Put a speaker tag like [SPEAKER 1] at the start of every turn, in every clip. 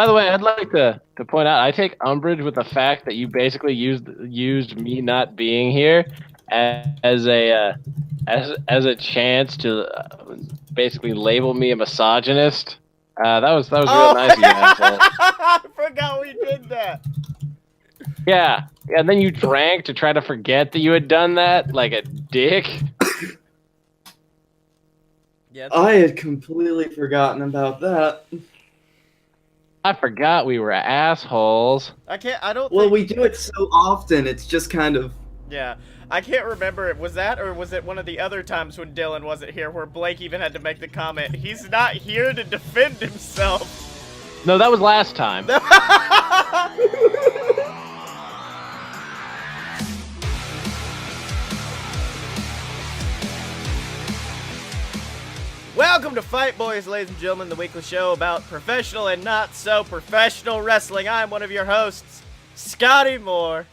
[SPEAKER 1] By the way, I'd like to point out I take umbrage with the fact that you basically used me not being here as a as a chance to basically label me a misogynist. That was real
[SPEAKER 2] Oh,
[SPEAKER 1] nice of you, asshole.
[SPEAKER 2] I forgot we did that.
[SPEAKER 1] Yeah, and then you drank to try to forget that you had done that, like a dick.
[SPEAKER 2] Yeah,
[SPEAKER 3] I had completely forgotten about that.
[SPEAKER 1] I forgot we were assholes.
[SPEAKER 2] I can't. I don't.
[SPEAKER 3] Well,
[SPEAKER 2] think,
[SPEAKER 3] we do it so often, it's just kind of...
[SPEAKER 2] Yeah, I can't remember. Was that or was it one of the other times when Dylan wasn't here, where Blake even had to make the comment, "He's not here to defend himself."
[SPEAKER 1] No, that was last time.
[SPEAKER 2] Welcome to Fight Boys, ladies and gentlemen, the weekly show about professional and not so professional wrestling. I'm one of your hosts, Scotty Moore.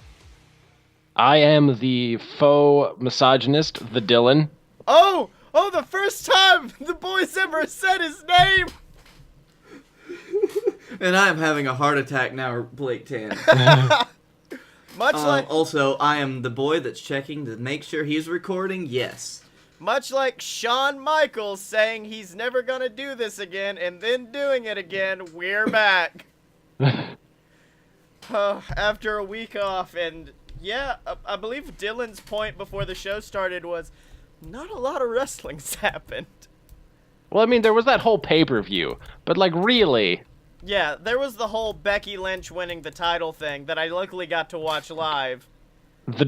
[SPEAKER 1] I am the faux misogynist, the Dylan.
[SPEAKER 2] Oh, the first time the boys ever said his name.
[SPEAKER 3] And I'm having a heart attack now, Blake Tan.
[SPEAKER 2] Much like
[SPEAKER 3] Also, I am the boy that's checking to make sure he's recording, yes.
[SPEAKER 2] Much like Shawn Michaels saying he's never gonna do this again and then doing it again, we're back. After a week off, and yeah, I believe Dylan's point before the show started was not a lot of wrestling's happened.
[SPEAKER 1] Well, I mean, there was that whole pay-per-view, but like, really?
[SPEAKER 2] Yeah, there was the whole Becky Lynch winning the title thing that I luckily got to watch live.
[SPEAKER 1] The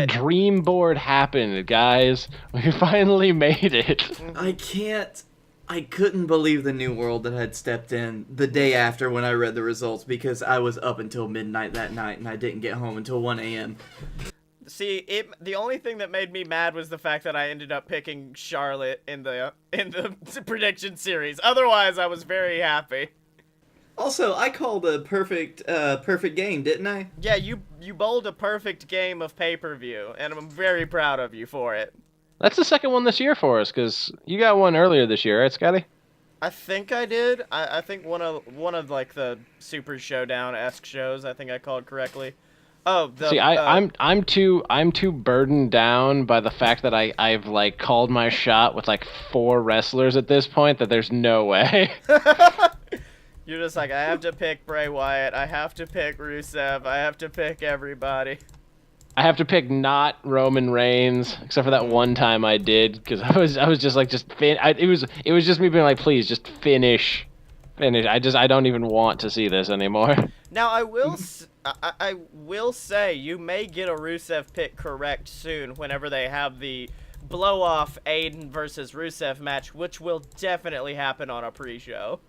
[SPEAKER 1] dream board happened, guys. We finally made it.
[SPEAKER 3] I couldn't believe the new world that had stepped in the day after when I read the results because I was up until midnight that night and I didn't get home until 1 a.m.
[SPEAKER 2] See, the only thing that made me mad was the fact that I ended up picking Charlotte in the prediction series. Otherwise, I was very happy.
[SPEAKER 3] Also, I called a perfect game, didn't I?
[SPEAKER 2] Yeah, you bowled a perfect game of pay-per-view, and I'm very proud of you for it.
[SPEAKER 1] That's the second one this year for us, because you got one earlier this year, right, Scotty?
[SPEAKER 2] I think I did. I think one of like the Super Showdown-esque shows. I think I called correctly. Oh,
[SPEAKER 1] see, I'm too burdened down by the fact that I've like called my shot with like 4 wrestlers at this point that there's no way.
[SPEAKER 2] You're just like, I have to pick Bray Wyatt, I have to pick Rusev, I have to pick everybody.
[SPEAKER 1] I have to pick not Roman Reigns, except for that one time I did, because I was just like, it was just me being like, please, just finish. I don't even want to see this anymore.
[SPEAKER 2] Now, I will say, you may get a Rusev pick correct soon whenever they have the blow-off Aiden versus Rusev match, which will definitely happen on a pre-show.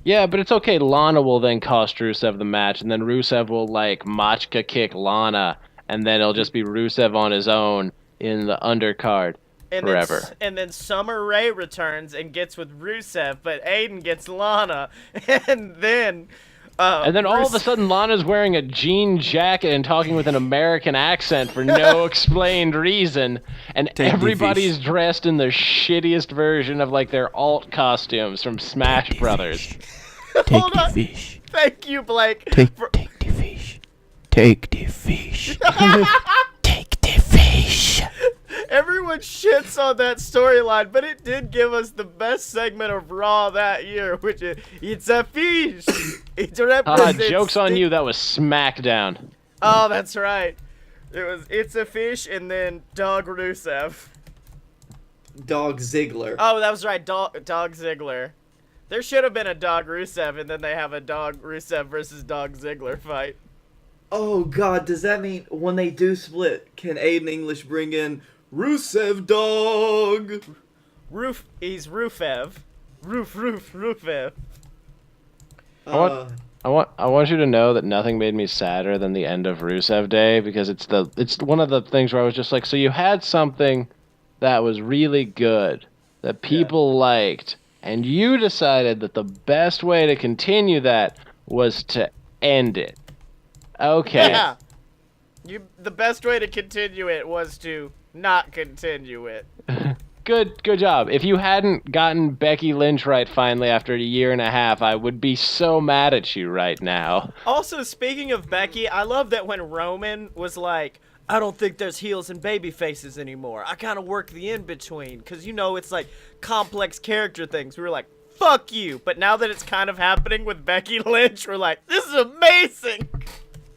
[SPEAKER 1] Yeah, but it's okay. Lana will then cost Rusev the match, and then Rusev will, like, Machka kick Lana, and then it'll just be Rusev on his own in the undercard forever.
[SPEAKER 2] And then Summer Rae returns and gets with Rusev, but Aiden gets Lana, and then
[SPEAKER 1] all of a sudden Lana's wearing a jean jacket and talking with an American accent for no explained reason, and everybody's dressed in the shittiest version of like their alt costumes from Smash Brothers.
[SPEAKER 4] Take the fish.
[SPEAKER 2] Thank you, Blake.
[SPEAKER 4] Take the fish. Take the fish. Take the fish.
[SPEAKER 2] Everyone shits on that storyline, but it did give us the best segment of Raw that year, which is, it's a fish. It represents...
[SPEAKER 1] joke's on you, that was SmackDown.
[SPEAKER 2] Oh, that's right. It's a fish, and then Dog Rusev.
[SPEAKER 3] Dog Ziggler.
[SPEAKER 2] Oh, that was right, Dog Ziggler. There should have been a Dog Rusev, and then they have a Dog Rusev versus Dog Ziggler fight.
[SPEAKER 3] Oh god, does that mean when they do split, can Aiden English bring in Rusev Dog?
[SPEAKER 2] He's Rufev. Rufev.
[SPEAKER 1] I want you to know that nothing made me sadder than the end of Rusev Day, because it's one of the things where I was just like, so you had something that was really good that people liked, and you decided that the best way to continue that was to end it. Okay.
[SPEAKER 2] Yeah. The best way to continue it was to not continue it.
[SPEAKER 1] Good job. If you hadn't gotten Becky Lynch right finally after a year and a half, I would be so mad at you right now.
[SPEAKER 2] Also, speaking of Becky, I love that when Roman was like, I don't think there's heels and baby faces anymore. I kind of work the in-between, because, it's like complex character things. We were like, fuck you. But now that it's kind of happening with Becky Lynch, we're like, this is amazing.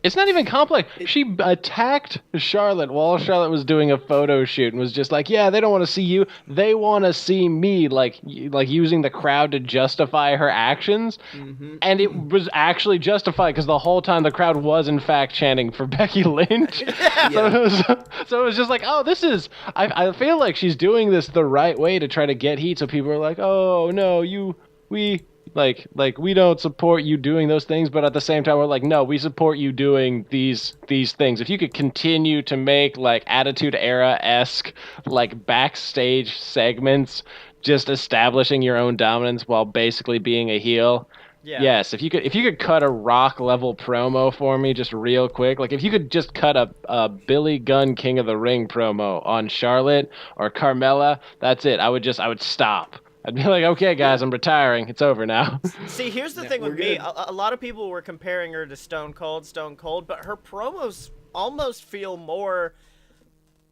[SPEAKER 1] It's not even complex. She attacked Charlotte while Charlotte was doing a photo shoot and was just like, yeah, they don't want to see you. They want to see me, like using the crowd to justify her actions. Mm-hmm. And it was actually justified because the whole time the crowd was, in fact, chanting for Becky Lynch. Yeah. So it was just like, oh, this is... I feel like she's doing this the right way to try to get heat so people are like, oh, no, we don't support you doing those things, but at the same time we're like, no, we support you doing these things. If you could continue to make like Attitude Era-esque like backstage segments, just establishing your own dominance while basically being a heel. Yeah. Yes, if you could cut a Rock level promo for me just real quick, like if you could just cut a Billy Gunn King of the Ring promo on Charlotte or Carmella, that's it. I would stop. I'd be like, okay, guys, I'm retiring. It's over now.
[SPEAKER 2] See, here's the thing with me. A lot of people were comparing her to Stone Cold, but her promos almost feel more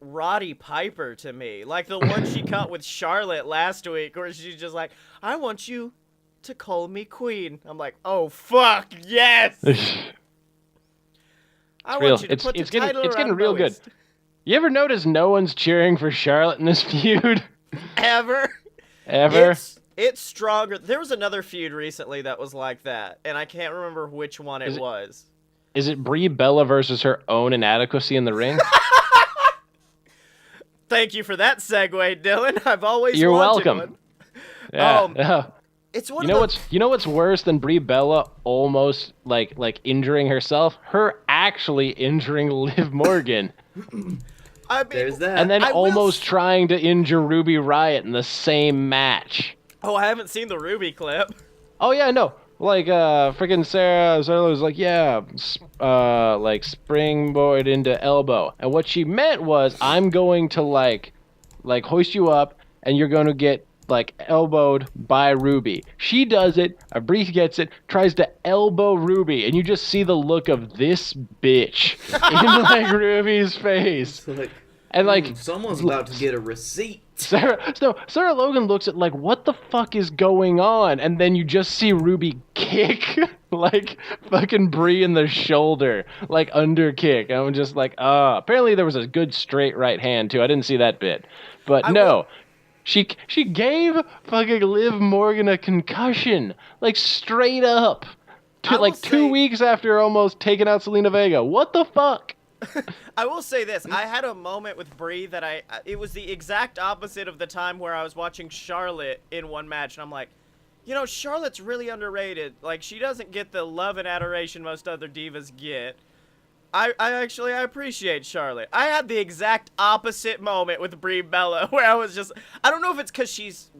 [SPEAKER 2] Roddy Piper to me. Like the one she cut with Charlotte last week, where she's just like, I want you to call me queen. I'm like, oh, fuck, yes! I want you to put the title around
[SPEAKER 1] it's getting real good. You ever notice no one's cheering for Charlotte in this feud?
[SPEAKER 2] Ever? It's stronger. There was another feud recently that was like that, and I can't remember which one it was.
[SPEAKER 1] Is it Brie Bella versus her own inadequacy in the ring?
[SPEAKER 2] Thank you for that segue, Dylan. I've always
[SPEAKER 1] You're
[SPEAKER 2] wanted
[SPEAKER 1] welcome.
[SPEAKER 2] One.
[SPEAKER 1] Yeah.
[SPEAKER 2] It's one
[SPEAKER 1] you know what's worse than Brie Bella almost like injuring herself? Her actually injuring Liv Morgan.
[SPEAKER 2] I mean,
[SPEAKER 3] there's that.
[SPEAKER 1] And then almost trying to injure Ruby Riott in the same match.
[SPEAKER 2] Oh, I haven't seen the Ruby clip.
[SPEAKER 1] Oh, yeah, no. Like, freaking Sarah was like, yeah, like, springboard into elbow. And what she meant was, I'm going to, like hoist you up, and you're going to get, like, elbowed by Ruby. She does it, Brie gets it, tries to elbow Ruby, and you just see the look of this bitch in, like, Ruby's face. And, like...
[SPEAKER 3] someone's about to get a receipt.
[SPEAKER 1] Sarah Logan looks at, like, what the fuck is going on? And then you just see Ruby kick, like, fucking Brie in the shoulder, like, under kick. And I'm just like, apparently there was a good straight right hand, too. I didn't see that bit. But no. She gave fucking Liv Morgan a concussion, like straight up, like 2 weeks after almost taking out Selena Vega. What the fuck?
[SPEAKER 2] I will say this: I had a moment with Brie that it was the exact opposite of the time where I was watching Charlotte in one match, and I'm like, Charlotte's really underrated. Like she doesn't get the love and adoration most other divas get. I appreciate Charlotte. I had the exact opposite moment with Brie Bella where I was just... I don't know if it's because she's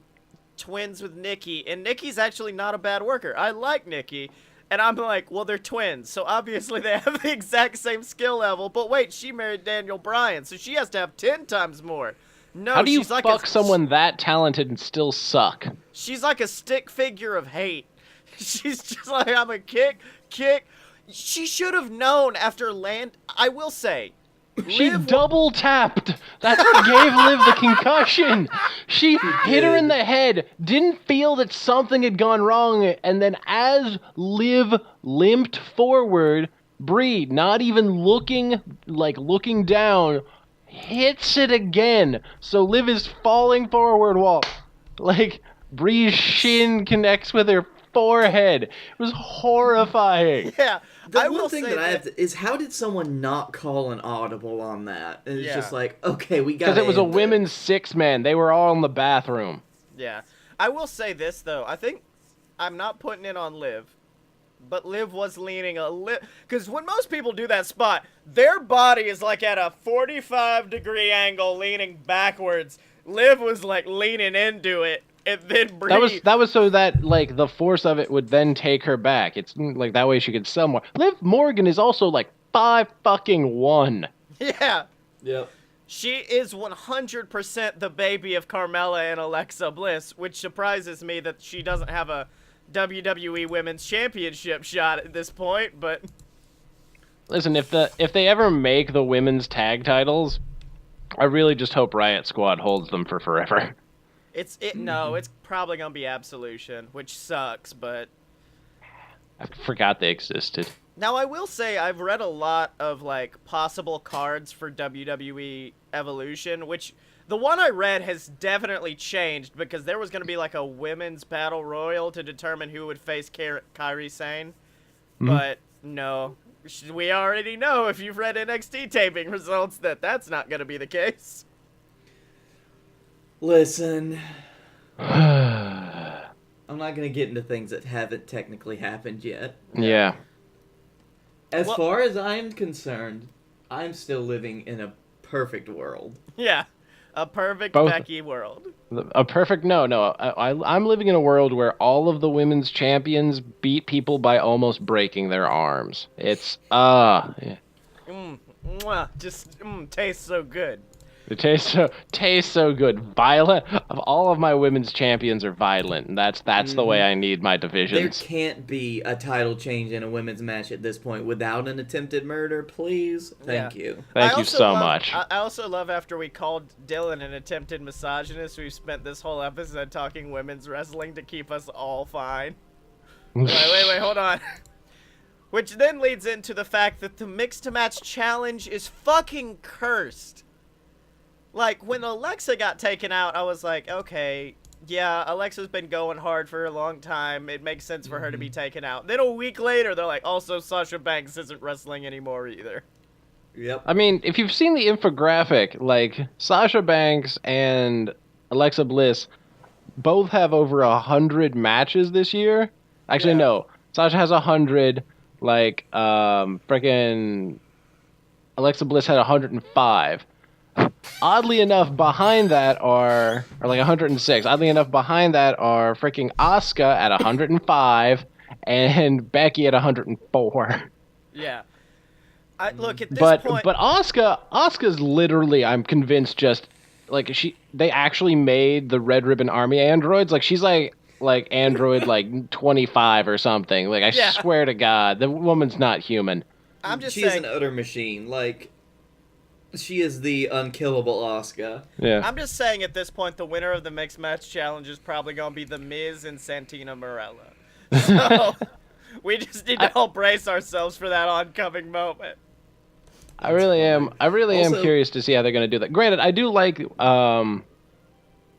[SPEAKER 2] twins with Nikki, and Nikki's actually not a bad worker. I like Nikki, and I'm like, well, they're twins, so obviously they have the exact same skill level, but wait, she married Daniel Bryan, so she has to have 10 times more. No,
[SPEAKER 1] how do you
[SPEAKER 2] she's like
[SPEAKER 1] fuck someone that talented and still suck?
[SPEAKER 2] She's like a stick figure of hate. She's just like, I'm a kick. She should have known after I will say.
[SPEAKER 1] She double tapped. That's what gave Liv the concussion. She hit her in the head, didn't feel that something had gone wrong, and then as Liv limped forward, Brie, not even looking down, hits it again. So Liv is falling forward while, like, Brie's shin connects with her forehead. It was horrifying.
[SPEAKER 2] Yeah.
[SPEAKER 3] The one thing that I have to, is how did someone not call an audible on that? And it's just like, okay, we got.
[SPEAKER 1] Because it was a women's 6-man. They were all in the bathroom.
[SPEAKER 2] Yeah. I will say this, though. I think I'm not putting it on Liv, but Liv was leaning a little. Because when most people do that spot, their body is like at a 45-degree angle leaning backwards. Liv was like leaning into it. And then Brie...
[SPEAKER 1] That was so that, like, the force of it would then take her back. It's, like, that way she could sell more. Liv Morgan is also, like, 5'1".
[SPEAKER 2] Yeah.
[SPEAKER 3] Yep.
[SPEAKER 2] She is 100% the baby of Carmella and Alexa Bliss, which surprises me that she doesn't have a WWE Women's Championship shot at this point, but...
[SPEAKER 1] Listen, if they ever make the women's tag titles, I really just hope Riot Squad holds them for forever.
[SPEAKER 2] No, it's probably gonna be Absolution, which sucks, but...
[SPEAKER 1] I forgot they existed.
[SPEAKER 2] Now, I will say I've read a lot of, like, possible cards for WWE Evolution, which the one I read has definitely changed because there was going to be, like, a women's battle royal to determine who would face Kairi Sane. But, no. We already know, if you've read NXT taping results, that that's not going to be the case.
[SPEAKER 3] Listen. I'm not going to get into things that haven't technically happened yet.
[SPEAKER 1] Yeah.
[SPEAKER 3] As far as I'm concerned, I'm still living in a perfect world.
[SPEAKER 2] Yeah, a perfect Becky world.
[SPEAKER 1] A perfect I'm living in a world where all of the women's champions beat people by almost breaking their arms. It's yeah.
[SPEAKER 2] Tastes so good.
[SPEAKER 1] It tastes so good. Violent. All of my women's champions are violent, and that's the way I need my divisions.
[SPEAKER 3] There can't be a title change in a women's match at this point without an attempted murder, please. Thank you.
[SPEAKER 1] Thank you so much.
[SPEAKER 2] I also love after we called Dylan an attempted misogynist, we've spent this whole episode talking women's wrestling to keep us all fine. wait, hold on. Which then leads into the fact that the mixed match challenge is fucking cursed. Like, when Alexa got taken out, I was like, okay, yeah, Alexa's been going hard for a long time. It makes sense for her to be taken out. Then a week later, they're like, also, Sasha Banks isn't wrestling anymore either.
[SPEAKER 3] Yep.
[SPEAKER 1] I mean, if you've seen the infographic, like, Sasha Banks and Alexa Bliss both have over 100 matches this year. Actually, no. Sasha has 100, like, frickin' Alexa Bliss had 105. Oddly enough, behind that or like 106. Oddly enough, behind that are freaking Asuka at 105 and Becky at 104.
[SPEAKER 2] Yeah. Look, at this point...
[SPEAKER 1] But Asuka's literally, I'm convinced, just, like, they actually made the Red Ribbon Army androids. Like, she's like android, like, 25 or something. Like, I swear to God, the woman's not human.
[SPEAKER 2] I'm just saying...
[SPEAKER 3] She's an utter machine. Like... She is the unkillable Asuka.
[SPEAKER 1] Yeah.
[SPEAKER 2] I'm just saying at this point, the winner of the Mixed Match Challenge is probably going to be The Miz and Santina Marella. So, we just need to all brace ourselves for that oncoming moment.
[SPEAKER 1] I really am curious to see how they're going to do that. Granted, I do like,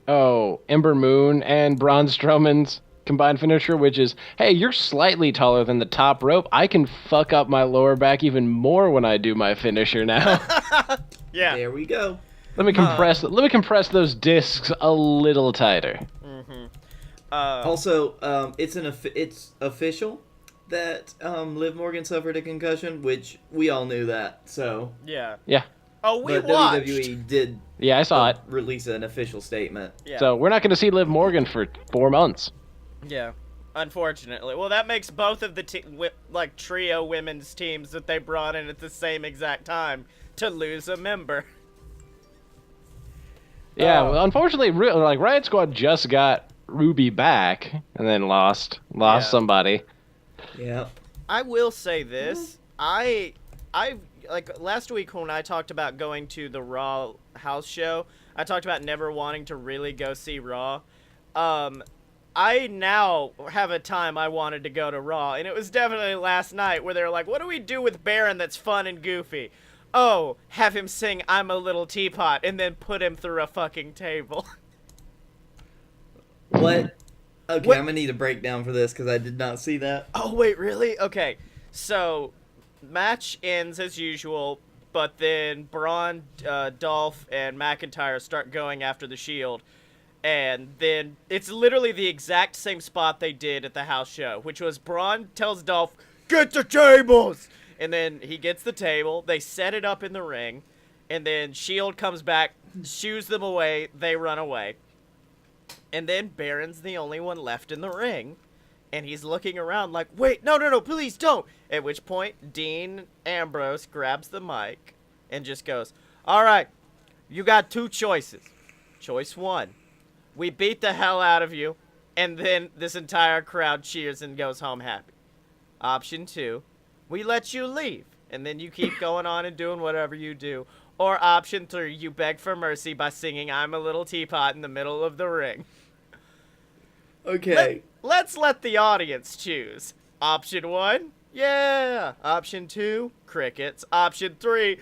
[SPEAKER 1] Ember Moon and Braun Strowman's combined finisher, which is, hey, you're slightly taller than the top rope. I can fuck up my lower back even more when I do my finisher now.
[SPEAKER 2] Yeah.
[SPEAKER 3] There we go.
[SPEAKER 1] Let me compress those discs a little tighter.
[SPEAKER 3] Also, it's official that Liv Morgan suffered a concussion, which we all knew that. So
[SPEAKER 2] yeah. Oh,
[SPEAKER 3] but
[SPEAKER 2] watched.
[SPEAKER 3] WWE did.
[SPEAKER 1] Yeah, I saw it.
[SPEAKER 3] Release an official statement.
[SPEAKER 2] Yeah.
[SPEAKER 1] So we're not going to see Liv Morgan for 4 months.
[SPEAKER 2] Yeah, unfortunately. Well, that makes both of the trio women's teams that they brought in at the same exact time to lose a member.
[SPEAKER 1] Yeah, well, unfortunately, Riot Squad just got Ruby back and then lost somebody.
[SPEAKER 3] Yeah.
[SPEAKER 2] I will say this. I like last week when I talked about going to the Raw house show, I talked about never wanting to really go see Raw. I now have a time I wanted to go to Raw, and it was definitely last night where they were like, what do we do with Baron that's fun and goofy? Oh, have him sing I'm a Little Teapot and then put him through a fucking table.
[SPEAKER 3] What? Okay, I'm going to need a breakdown for this because I did not see that.
[SPEAKER 2] Oh, wait, really? Okay, so match ends as usual, but then Braun, Dolph, and McIntyre start going after the Shield. And then it's literally the exact same spot they did at the house show, which was Braun tells Dolph, get the tables! And then he gets the table, they set it up in the ring, and then Shield comes back, shoos them away, they run away. And then Baron's the only one left in the ring, and he's looking around like, wait, no, please don't! At which point, Dean Ambrose grabs the mic and just goes, alright, You got two choices. Choice one, we beat the hell out of you, and then this entire crowd cheers and goes home happy. Option two, we let you leave, and then you keep going on and doing whatever you do. Or option three, you beg for mercy by singing I'm a Little Teapot in the middle of the ring.
[SPEAKER 3] Okay.
[SPEAKER 2] Let's let the audience choose. Option one, yeah. Option two, crickets. Option three,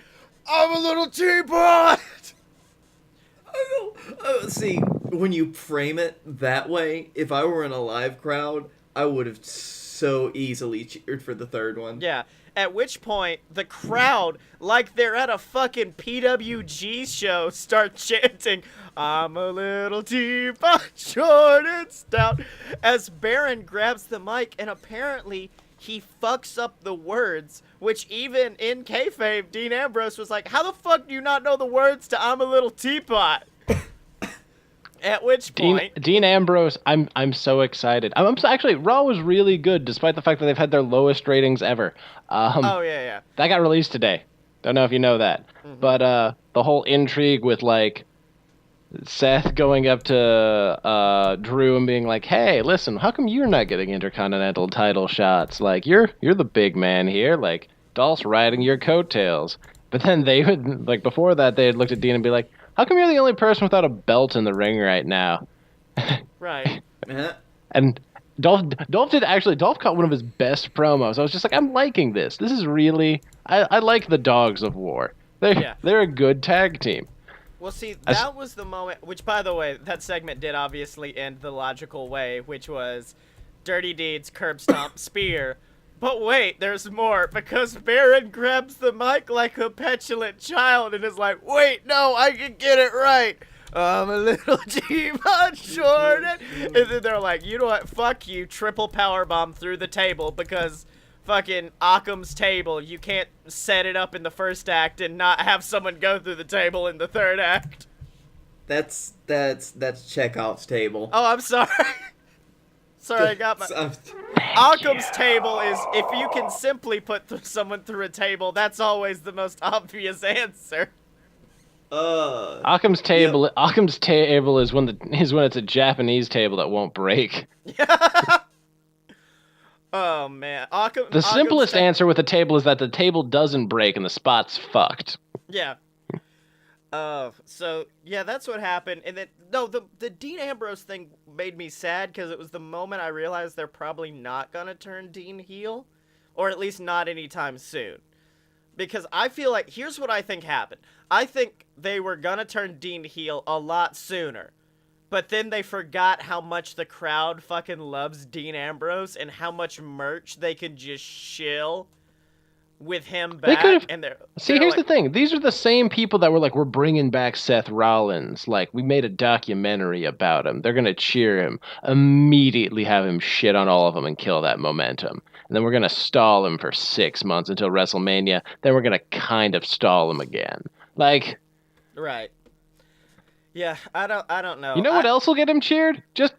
[SPEAKER 2] I'm a little teapot.
[SPEAKER 3] See, when you frame it that way, if I were in a live crowd, I would have so easily cheered for the third one.
[SPEAKER 2] Yeah. At which point, the crowd, like they're at a fucking PWG show, start chanting, I'm a little teapot, short and stout, as Baron grabs the mic, and apparently he fucks up the words, which even in kayfabe, Dean Ambrose was like, how the fuck do you not know the words to I'm a little teapot? At which point...
[SPEAKER 1] Dean Ambrose, I'm so excited. Actually, Raw was really good, despite the fact that they've had their lowest ratings ever.
[SPEAKER 2] Oh, yeah.
[SPEAKER 1] That got released today. Don't know if you know that.
[SPEAKER 2] Mm-hmm.
[SPEAKER 1] But the whole intrigue with, like, Seth going up to Drew and being like, hey, listen, how come you're not getting Intercontinental title shots? Like, you're the big man here. Like, Dolph's riding your coattails. But then they would, like, before that, they had looked at Dean and be like, how come you're the only person without a belt in the ring right now?
[SPEAKER 2] Right.
[SPEAKER 1] And Dolph caught one of his best promos. I was just like, I'm liking this. This is really, I like the Dogs of War. They're a good tag team.
[SPEAKER 2] Well, see, that was the moment, which, by the way, that segment did obviously end the logical way, which was Dirty Deeds, curb stomp, spear. But wait, there's more, because Baron grabs the mic like a petulant child and is like, wait, no, I can get it right. I'm a little Teapot short. And then they're like, you know what, fuck you, triple powerbomb through the table, because fucking Occam's table, you can't set it up in the first act and not have someone go through the table in the third act.
[SPEAKER 3] That's Chekhov's table.
[SPEAKER 2] Oh, I'm sorry. Sorry, I got my... Occam's table is, if you can simply put someone through a table, that's always the most obvious answer.
[SPEAKER 1] Occam's table. Yep. Occam's table is when it's a Japanese table that won't break.
[SPEAKER 2] Oh man,
[SPEAKER 1] the simplest answer with a table is that the table doesn't break and the spot's fucked.
[SPEAKER 2] Yeah. So yeah, that's what happened. And then the Dean Ambrose thing made me sad because it was the moment I realized they're probably not gonna turn Dean heel, or at least not anytime soon. Because I feel like, here's what I think happened. I think they were gonna turn Dean heel a lot sooner, but then they forgot how much the crowd fucking loves Dean Ambrose and how much merch they can just shill with him back.
[SPEAKER 1] Here's the thing. These are the same people that were like, we're bringing back Seth Rollins. Like, we made a documentary about him. They're going to cheer him, immediately have him shit on all of them and kill that momentum. And then we're going to stall him for 6 months until WrestleMania. Then we're going to kind of stall him again. Like...
[SPEAKER 2] Right. Yeah, I don't know.
[SPEAKER 1] You know what else will get him cheered? Just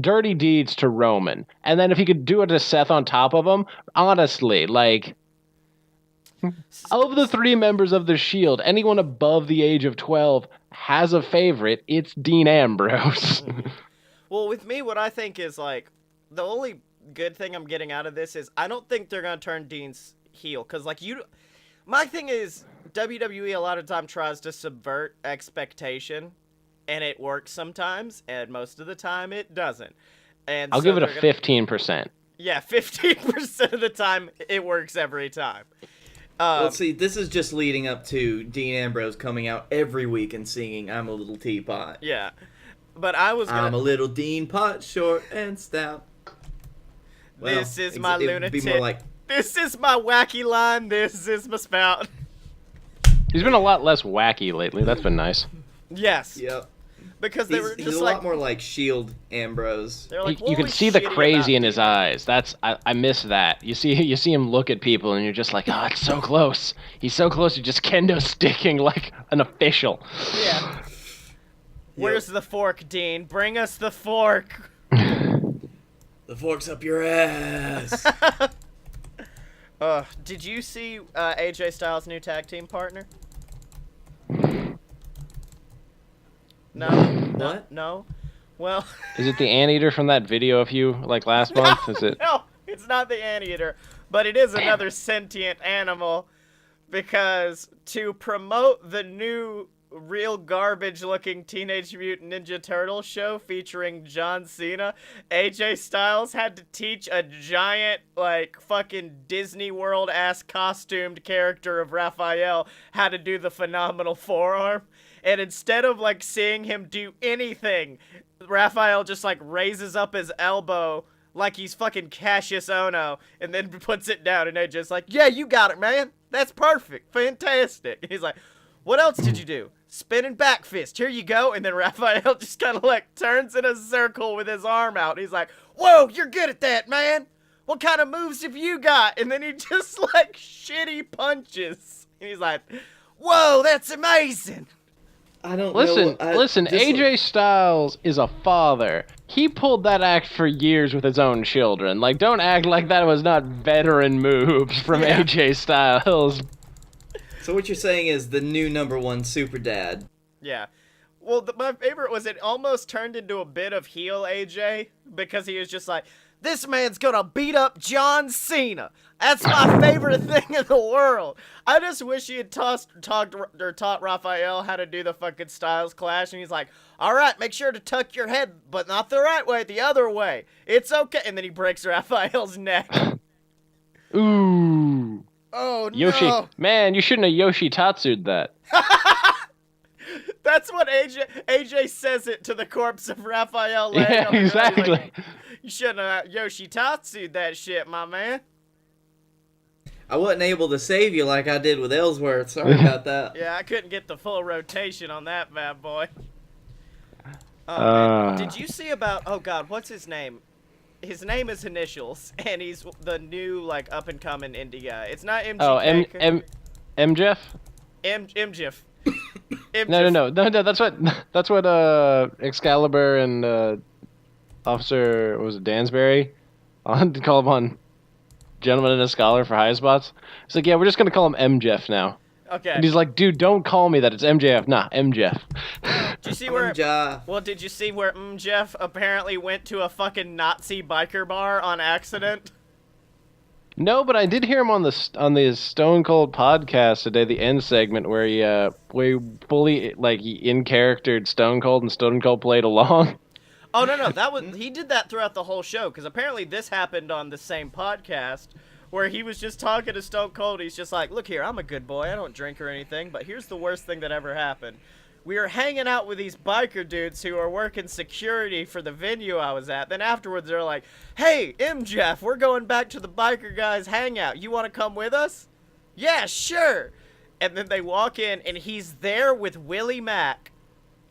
[SPEAKER 1] Dirty Deeds to Roman. And then if he could do it to Seth on top of him, honestly, like... Of the 3 members of the Shield, anyone above the age of 12 has a favorite. It's Dean Ambrose.
[SPEAKER 2] Well, with me, what I think is, like, the only good thing I'm getting out of this is I don't think they're going to turn Dean's heel. Because, like, my thing is, WWE a lot of time tries to subvert expectation, and it works sometimes, and most of the time it doesn't. And
[SPEAKER 1] I'll give it a 15%.
[SPEAKER 2] Yeah, 15% of the time, it works every time.
[SPEAKER 3] Well, see, this is just leading up to Dean Ambrose coming out every week and singing I'm a Little Teapot.
[SPEAKER 2] Yeah. But I'm a
[SPEAKER 3] little Dean Pot, short and stout. Well,
[SPEAKER 2] this is my lunatic.
[SPEAKER 3] Like...
[SPEAKER 2] This is my wacky line. This is my spout.
[SPEAKER 1] He's been a lot less wacky lately. That's been nice.
[SPEAKER 2] Yes.
[SPEAKER 3] Yep.
[SPEAKER 2] Because he's
[SPEAKER 3] a lot more like Shield Ambrose.
[SPEAKER 2] Like,
[SPEAKER 1] you can see the crazy in his eyes. I miss that. You see him look at people and you're just like, oh, it's so close. He's so close to just kendo sticking like an official.
[SPEAKER 2] Yeah. Where's the fork, Dean? Bring us the fork.
[SPEAKER 3] The fork's up your ass.
[SPEAKER 2] Did you see AJ Styles' new tag team partner? No.
[SPEAKER 3] What?
[SPEAKER 2] No. Well.
[SPEAKER 1] Is it the anteater from that video of you like last month? Is it?
[SPEAKER 2] No, it's not the anteater, but it is another sentient animal. Because to promote the new real garbage-looking Teenage Mutant Ninja Turtles show featuring John Cena, AJ Styles had to teach a giant, like, fucking Disney World-ass costumed character of Raphael how to do the phenomenal forearm. And instead of, like, seeing him do anything, Raphael just, like, raises up his elbow like he's fucking Cassius Ohno, and then puts it down, and AJ's like, yeah, you got it, man. That's perfect. Fantastic. And he's like, what else did you do? Spinning back fist. Here you go. And then Raphael just kind of like turns in a circle with his arm out. He's like, whoa, you're good at that, man. What kind of moves have you got? And then he just like shitty punches. And he's like, whoa, that's amazing.
[SPEAKER 3] I don't
[SPEAKER 1] Listen,
[SPEAKER 3] know.
[SPEAKER 1] listen. AJ Styles is a father. He pulled that act for years with his own children. Like, don't act like that was not veteran moves from AJ Styles.
[SPEAKER 3] So what you're saying is the new #1 super dad.
[SPEAKER 2] Yeah. Well, my favorite was it almost turned into a bit of heel AJ because he was just like, this man's gonna beat up John Cena. That's my favorite thing in the world. I just wish he had taught Raphael how to do the fucking Styles Clash, and he's like, all right, make sure to tuck your head, but not the right way, the other way. It's okay. And then he breaks Raphael's neck.
[SPEAKER 1] Ooh.
[SPEAKER 2] Oh,
[SPEAKER 1] Yoshi,
[SPEAKER 2] no.
[SPEAKER 1] man, you shouldn't have Yoshi Tatsu'd that.
[SPEAKER 2] That's what AJ says it to the corpse of Raphael laying
[SPEAKER 1] Yeah,
[SPEAKER 2] on the ground. He's
[SPEAKER 1] exactly.
[SPEAKER 2] like, you shouldn't have Yoshi Tatsu'd that shit, my man.
[SPEAKER 3] I wasn't able to save you like I did with Ellsworth. Sorry about that.
[SPEAKER 2] Yeah, I couldn't get the full rotation on that bad boy. Man. Did you see about, oh god, what's his name? His name is Initials, and he's the new, like, up-and-coming indie guy. It's not MGK.
[SPEAKER 1] Oh, MJF?
[SPEAKER 2] MJF.
[SPEAKER 1] No. That's what Excalibur and Officer, what was it, Dansbury call him on Gentleman and a Scholar for high spots. It's like, yeah, we're just gonna call him MJF now.
[SPEAKER 2] Okay.
[SPEAKER 1] And he's like, dude, don't call me that. It's MJF. Nah, MJF.
[SPEAKER 2] Did you see where?
[SPEAKER 3] Ja.
[SPEAKER 2] Well, did you see where Jeff apparently went to a fucking Nazi biker bar on accident?
[SPEAKER 1] No, but I did hear him on the Stone Cold podcast today, the end segment where he fully he in charactered Stone Cold and Stone Cold played along.
[SPEAKER 2] Oh no, he did that throughout the whole show because apparently this happened on the same podcast where he was just talking to Stone Cold. He's just like, look here, I'm a good boy, I don't drink or anything, but here's the worst thing that ever happened. We were hanging out with these biker dudes who are working security for the venue I was at. Then afterwards they're like, hey, MJF, we're going back to the biker guys hangout. You want to come with us? Yeah, sure. And then they walk in and he's there with Willie Mack.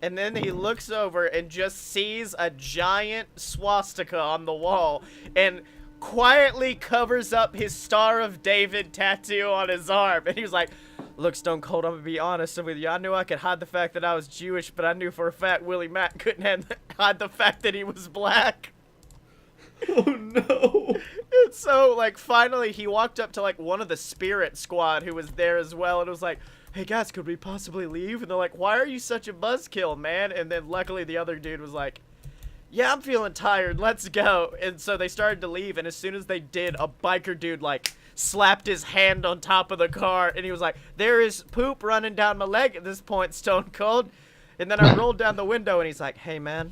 [SPEAKER 2] And then he looks over and just sees a giant swastika on the wall and quietly covers up his Star of David tattoo on his arm. And he was like, look, Stone Cold, I'm going to be honest with you. I knew I could hide the fact that I was Jewish, but I knew for a fact Willie Mack couldn't hide the fact that he was black.
[SPEAKER 3] Oh, no.
[SPEAKER 2] And so, finally he walked up to, one of the Spirit Squad who was there as well and was like, hey guys, could we possibly leave? And they're like, why are you such a buzzkill, man? And then luckily the other dude was like, yeah, I'm feeling tired, let's go. And so they started to leave, and as soon as they did, a biker dude slapped his hand on top of the car, and he was like, there is poop running down my leg at this point, Stone Cold. And then I rolled down the window and he's like, hey man,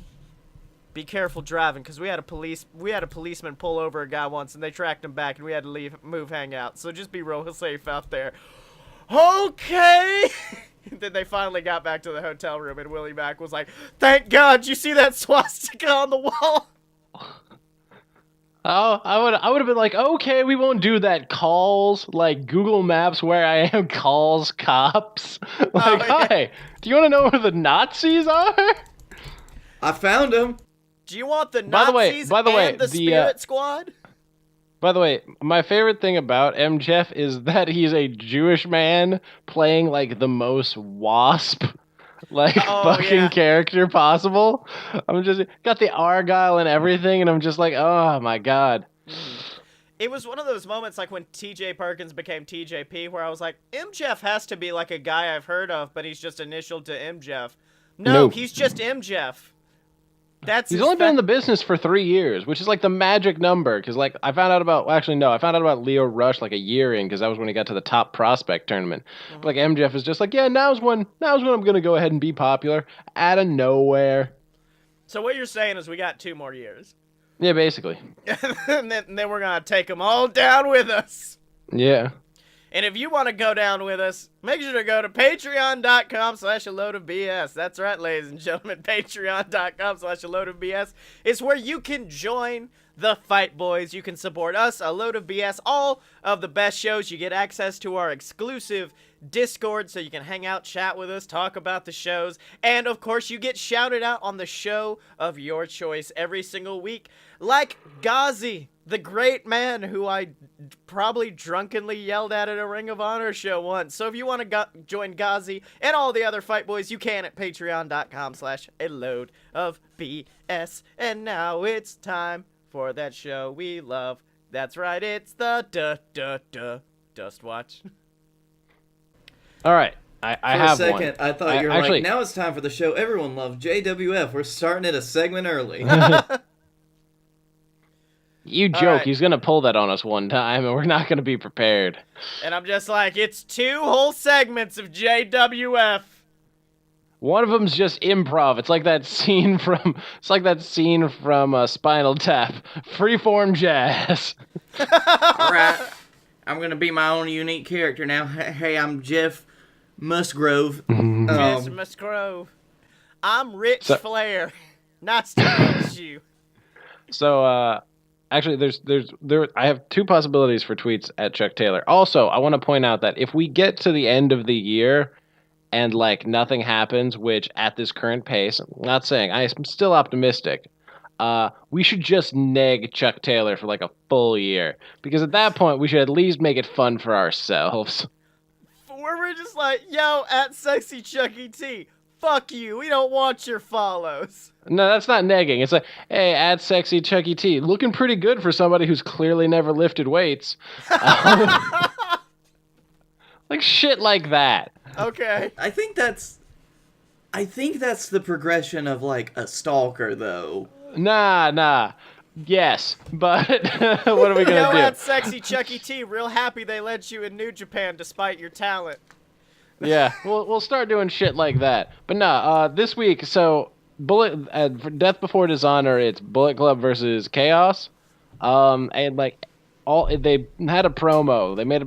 [SPEAKER 2] be careful driving, because we had a policeman pull over a guy once and they tracked him back and we had to move hang out, so just be real safe out there. Okay. Then they finally got back to the hotel room and Willie Mack was like, thank God, you see that swastika on the wall?
[SPEAKER 1] Oh, I would have been like, okay, we won't do that. Calls, Google Maps where I am, calls cops. Hi, do you want to know where the Nazis are?
[SPEAKER 3] I found him.
[SPEAKER 2] Do you want the Nazis and the Spirit Squad?
[SPEAKER 1] By the way, my favorite thing about MJF is that he's a Jewish man playing the most wasp character possible. I'm just got the Argyle and everything, and I'm just like, oh my god.
[SPEAKER 2] It was one of those moments when TJ Perkins became TJP where I was like, MJF has to be a guy I've heard of, but he's just initialed to MJF. No,
[SPEAKER 1] Nope.
[SPEAKER 2] he's just MJF. That's
[SPEAKER 1] He's
[SPEAKER 2] his
[SPEAKER 1] only been in the business for 3 years, which is like the magic number. Because like I found out about, well, actually no, I found out about Leo Rush like a year in, because that was when he got to the top prospect tournament. But like MJF is just like, yeah, now's when I'm gonna go ahead and be popular out of nowhere.
[SPEAKER 2] So what you're saying is we got 2 more years.
[SPEAKER 1] Yeah, basically.
[SPEAKER 2] and then we're going to take them all down with us.
[SPEAKER 1] Yeah.
[SPEAKER 2] And if you want to go down with us, make sure to go to patreon.com/a-load-of-BS. That's right, ladies and gentlemen. Patreon.com/a-load-of-BS. It's where you can join the Fight Boys. You can support us, A Load of BS, all of the best shows. You get access to our exclusive Discord, so you can hang out, chat with us, talk about the shows. And, of course, you get shouted out on the show of your choice every single week. Like Ghazi, the great man who I probably drunkenly yelled at a Ring of Honor show once. So if you want to join Ghazi and all the other Fight Boys, you can at patreon.com/a-load-of-BS. And now it's time for that show we love. That's right, it's the Dust Watch.
[SPEAKER 1] All right. I have
[SPEAKER 3] For a second,
[SPEAKER 1] one.
[SPEAKER 3] I thought you were
[SPEAKER 1] actually,
[SPEAKER 3] like, now it's time for the show everyone loved, JWF. We're starting it a segment early.
[SPEAKER 1] You joke.
[SPEAKER 2] right.
[SPEAKER 1] He's gonna pull that on us one time, and we're not gonna be prepared.
[SPEAKER 2] And I'm just like, it's 2 whole segments of JWF.
[SPEAKER 1] One of them's just improv. It's like that scene from Spinal Tap, freeform jazz.
[SPEAKER 3] All right, I'm going to be my own unique character now. Hey, I'm Jeff Musgrove.
[SPEAKER 2] Mr. Musgrove. I'm Rich Flair. Nice to meet you.
[SPEAKER 1] So, actually, I have 2 possibilities for tweets at Chuck Taylor. Also, I want to point out that if we get to the end of the year and like nothing happens, which at this current pace, I'm not saying, I'm still optimistic. We should just neg Chuck Taylor for like a full year, because at that point we should at least make it fun for ourselves.
[SPEAKER 2] Where we're just like, yo, at Sexy Chucky T, fuck you, we don't want your follows.
[SPEAKER 1] No, that's not negging. It's like, hey, at Sexy Chucky T, looking pretty good for somebody who's clearly never lifted weights. Like shit like that.
[SPEAKER 2] Okay.
[SPEAKER 3] I think that's the progression of like a stalker, though.
[SPEAKER 1] Nah. Yes, but what are we gonna
[SPEAKER 2] Yo,
[SPEAKER 1] do?
[SPEAKER 2] at Sexy Chucky T, real happy they let you in New Japan despite your talent.
[SPEAKER 1] Yeah, we'll start doing shit like that. But nah, this week, so for Death Before Dishonor, it's Bullet Club versus Chaos. And like they had a promo. They made a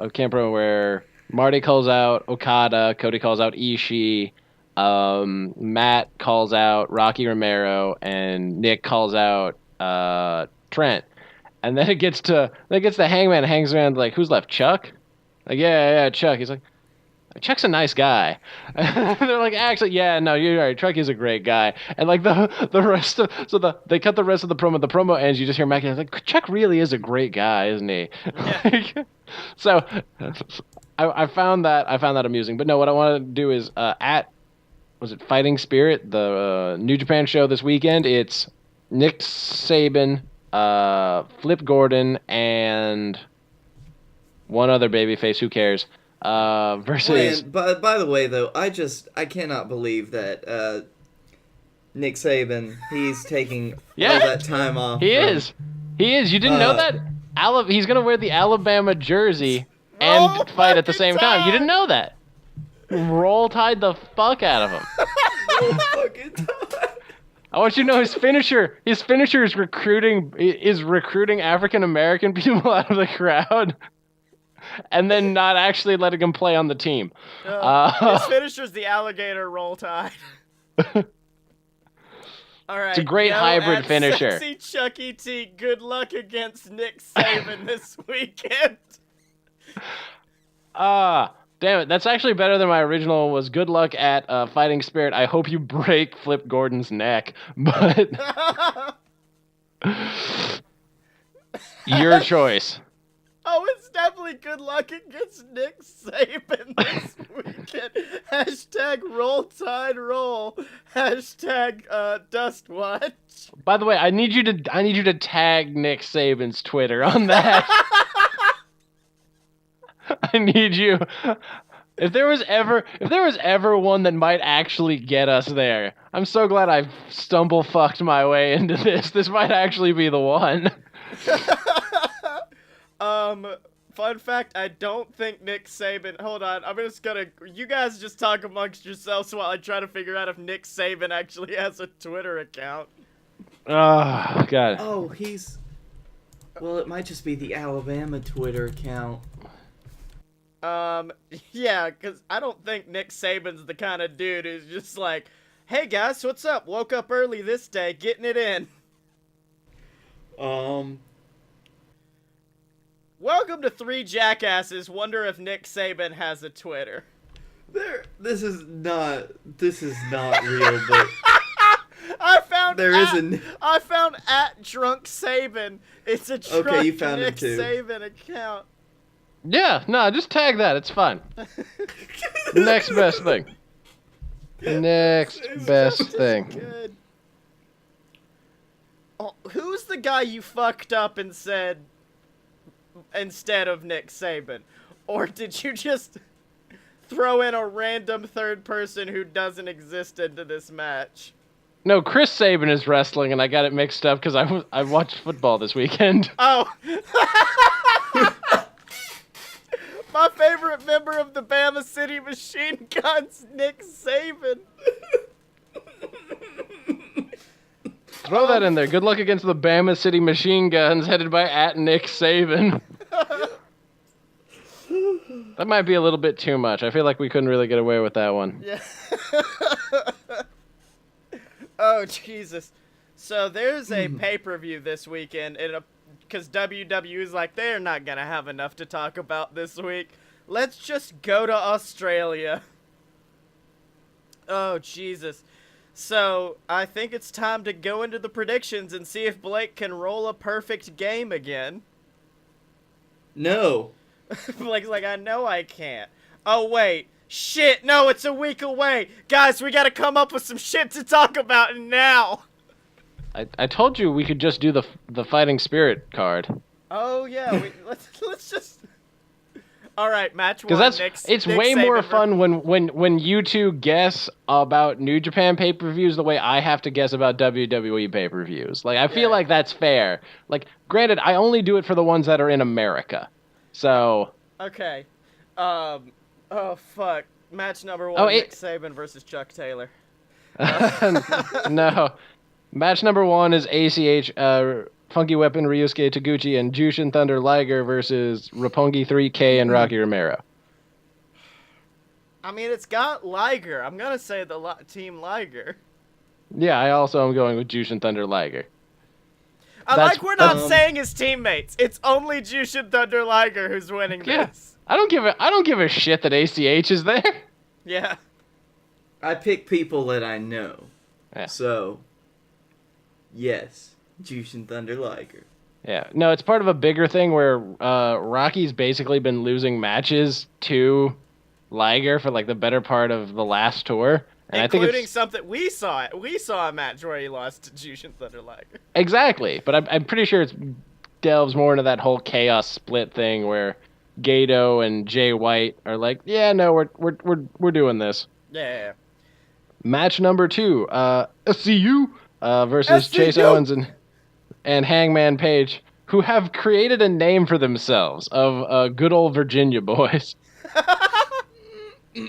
[SPEAKER 1] camp promo where Marty calls out Okada, Cody calls out Ishii, Matt calls out Rocky Romero, and Nick calls out Trent. And then it gets to Hangman. Hangs around like, who's left? Chuck? Like, yeah, Chuck. He's like, Chuck's a nice guy. They're like, actually, yeah, no, you're right. Chuck is a great guy. And like the rest of they cut the rest of the promo. The promo ends. You just hear Mackie like, Chuck really is a great guy, isn't he?
[SPEAKER 2] Yeah.
[SPEAKER 1] So I found that amusing. But no, what I want to do is was it Fighting Spirit, the New Japan show this weekend? It's Nick Saban, Flip Gordon, and one other babyface. Who cares? Versus.
[SPEAKER 3] Man, by the way, though, I cannot believe that Nick Saban, he's taking all that time off.
[SPEAKER 1] He is. You didn't know that? He's gonna wear the Alabama jersey and fight at the same time. You didn't know that? Roll Tide the fuck out of him. I want you to know his finisher is recruiting African American people out of the crowd. And then not actually letting him play on the team.
[SPEAKER 2] His finisher's the alligator roll tide. All right.
[SPEAKER 1] It's a great hybrid finisher.
[SPEAKER 2] Sexy Chucky T, good luck against Nick Saban this weekend.
[SPEAKER 1] Damn it. That's actually better than my original was. Good luck at Fighting Spirit. I hope you break Flip Gordon's neck. But your choice.
[SPEAKER 2] Oh, it's definitely good luck against Nick Saban this weekend. Hashtag roll tide roll. Hashtag dust watch.
[SPEAKER 1] By the way, I need you to tag Nick Saban's Twitter on that. I need you If there was ever one that might actually get us there, I'm so glad I stumble fucked my way into this. This might actually be the one.
[SPEAKER 2] Fun fact, I don't think Nick Saban... Hold on, I'm just gonna... You guys just talk amongst yourselves while I try to figure out if Nick Saban actually has a Twitter account.
[SPEAKER 1] Oh, God.
[SPEAKER 3] Oh, he's... Well, it might just be the Alabama Twitter account.
[SPEAKER 2] Yeah, because I don't think Nick Saban's the kind of dude who's just like, hey guys, what's up? Woke up early this day, getting it in. Welcome to Three Jackasses. Wonder if Nick Saban has a Twitter.
[SPEAKER 3] This is not real, but
[SPEAKER 2] I found
[SPEAKER 3] I
[SPEAKER 2] found at Drunk Saban. It's a drunk
[SPEAKER 3] you found
[SPEAKER 2] Nick
[SPEAKER 3] it too.
[SPEAKER 2] Saban account.
[SPEAKER 1] Yeah, no, just tag that. It's fun. Next best thing. Next best thing.
[SPEAKER 2] Good. Oh, who's the guy you fucked up and said instead of Nick Saban? Or did you just throw in a random third person who doesn't exist into this match?
[SPEAKER 1] No, Chris Saban is wrestling, and I got it mixed up because I watched football this weekend.
[SPEAKER 2] Oh. My favorite member of the Bama City Machine Guns, Nick Saban.
[SPEAKER 1] Throw that in there. Good luck against the Bama City Machine Guns, headed by at Nick Saban. That might be a little bit too much. I feel like we couldn't really get away with that one.
[SPEAKER 2] Yeah. Oh, Jesus. So there's a pay-per-view this weekend, because WWE is like, they're not going to have enough to talk about this week. Let's just go to Australia. Oh, Jesus. So I think it's time to go into the predictions and see if Blake can roll a perfect game again.
[SPEAKER 3] No.
[SPEAKER 2] Blake's like, I know I can't. Oh, wait. Shit, no, it's a week away. Guys, we gotta come up with some shit to talk about now.
[SPEAKER 1] I told you we could just do the Fighting Spirit card.
[SPEAKER 2] Oh, yeah, let's just... Alright, match one.
[SPEAKER 1] Because it's way more fun when you two guess about New Japan pay-per-views the way I have to guess about WWE pay-per-views. Like, I feel like that's fair. Like, granted, I only do it for the ones that are in America. So...
[SPEAKER 2] Okay. Oh, fuck. Match number one, Nick Saban versus Chuck Taylor.
[SPEAKER 1] No. Match number one is ACH, Funky Weapon, Ryusuke Taguchi, and Jushin Thunder Liger versus Roppongi 3K and Rocky Romero.
[SPEAKER 2] I mean, it's got Liger. I'm gonna say the Team Liger.
[SPEAKER 1] Yeah, I also am going with Jushin Thunder Liger.
[SPEAKER 2] We're not saying his teammates. It's only Jushin Thunder Liger who's winning this.
[SPEAKER 1] I don't give a shit that ACH is there.
[SPEAKER 2] Yeah.
[SPEAKER 3] I pick people that I know.
[SPEAKER 1] Yeah.
[SPEAKER 3] So, yes, Jushin Thunder Liger.
[SPEAKER 1] Yeah. No, it's part of a bigger thing where Rocky's basically been losing matches to Liger for like the better part of the last tour. And
[SPEAKER 2] including
[SPEAKER 1] I think
[SPEAKER 2] something we saw a match where he lost to Jushin Thunder Liger.
[SPEAKER 1] Exactly, but I'm pretty sure it delves more into that whole chaos split thing where Gato and Jay White are like, yeah, no, we're doing this.
[SPEAKER 2] Yeah.
[SPEAKER 1] Match number 2, SCU versus
[SPEAKER 2] SCU!
[SPEAKER 1] Chase Owens and Hangman Page, who have created a name for themselves of good old Virginia boys.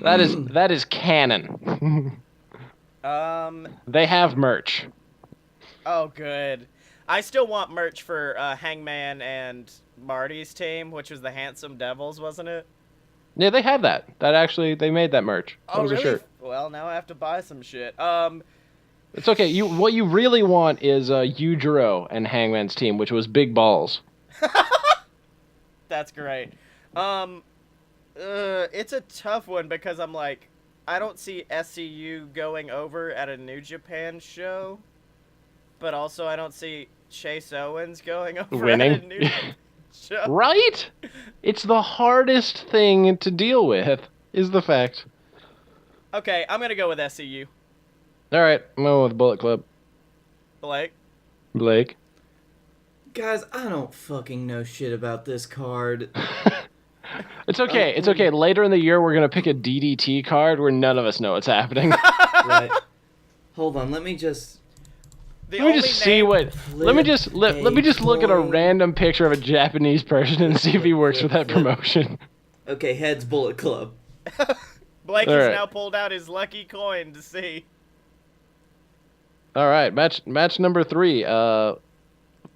[SPEAKER 1] That is canon. They have merch.
[SPEAKER 2] Oh, good. I still want merch for Hangman and Marty's team, which was the Handsome Devils, wasn't it?
[SPEAKER 1] Yeah, they have that. They made that merch. That was
[SPEAKER 2] really?
[SPEAKER 1] a shirt.
[SPEAKER 2] Well, now I have to buy some shit.
[SPEAKER 1] It's okay. What you really want is Yujiro and Hangman's team, which was Big Balls.
[SPEAKER 2] That's great. It's a tough one because I'm like, I don't see SCU going over at a New Japan show, but also I don't see Chase Owens going over
[SPEAKER 1] winning
[SPEAKER 2] at a New Japan show.
[SPEAKER 1] Right? It's the hardest thing to deal with, is the fact.
[SPEAKER 2] Okay, I'm gonna go with SCU.
[SPEAKER 1] All right, I'm going with Bullet Club. Blake.
[SPEAKER 3] Guys, I don't fucking know shit about this card.
[SPEAKER 1] It's okay. It's okay. Later in the year, we're gonna pick a DDT card where none of us know what's happening.
[SPEAKER 3] Right. Hold on, let me just...
[SPEAKER 1] Let me just see what. Let me just look at a random picture of a Japanese person and see if he works with that promotion.
[SPEAKER 3] Okay, heads Bullet Club.
[SPEAKER 2] Blake
[SPEAKER 1] All
[SPEAKER 2] has
[SPEAKER 1] right.
[SPEAKER 2] now pulled out his lucky coin to see.
[SPEAKER 1] All right, match number 3.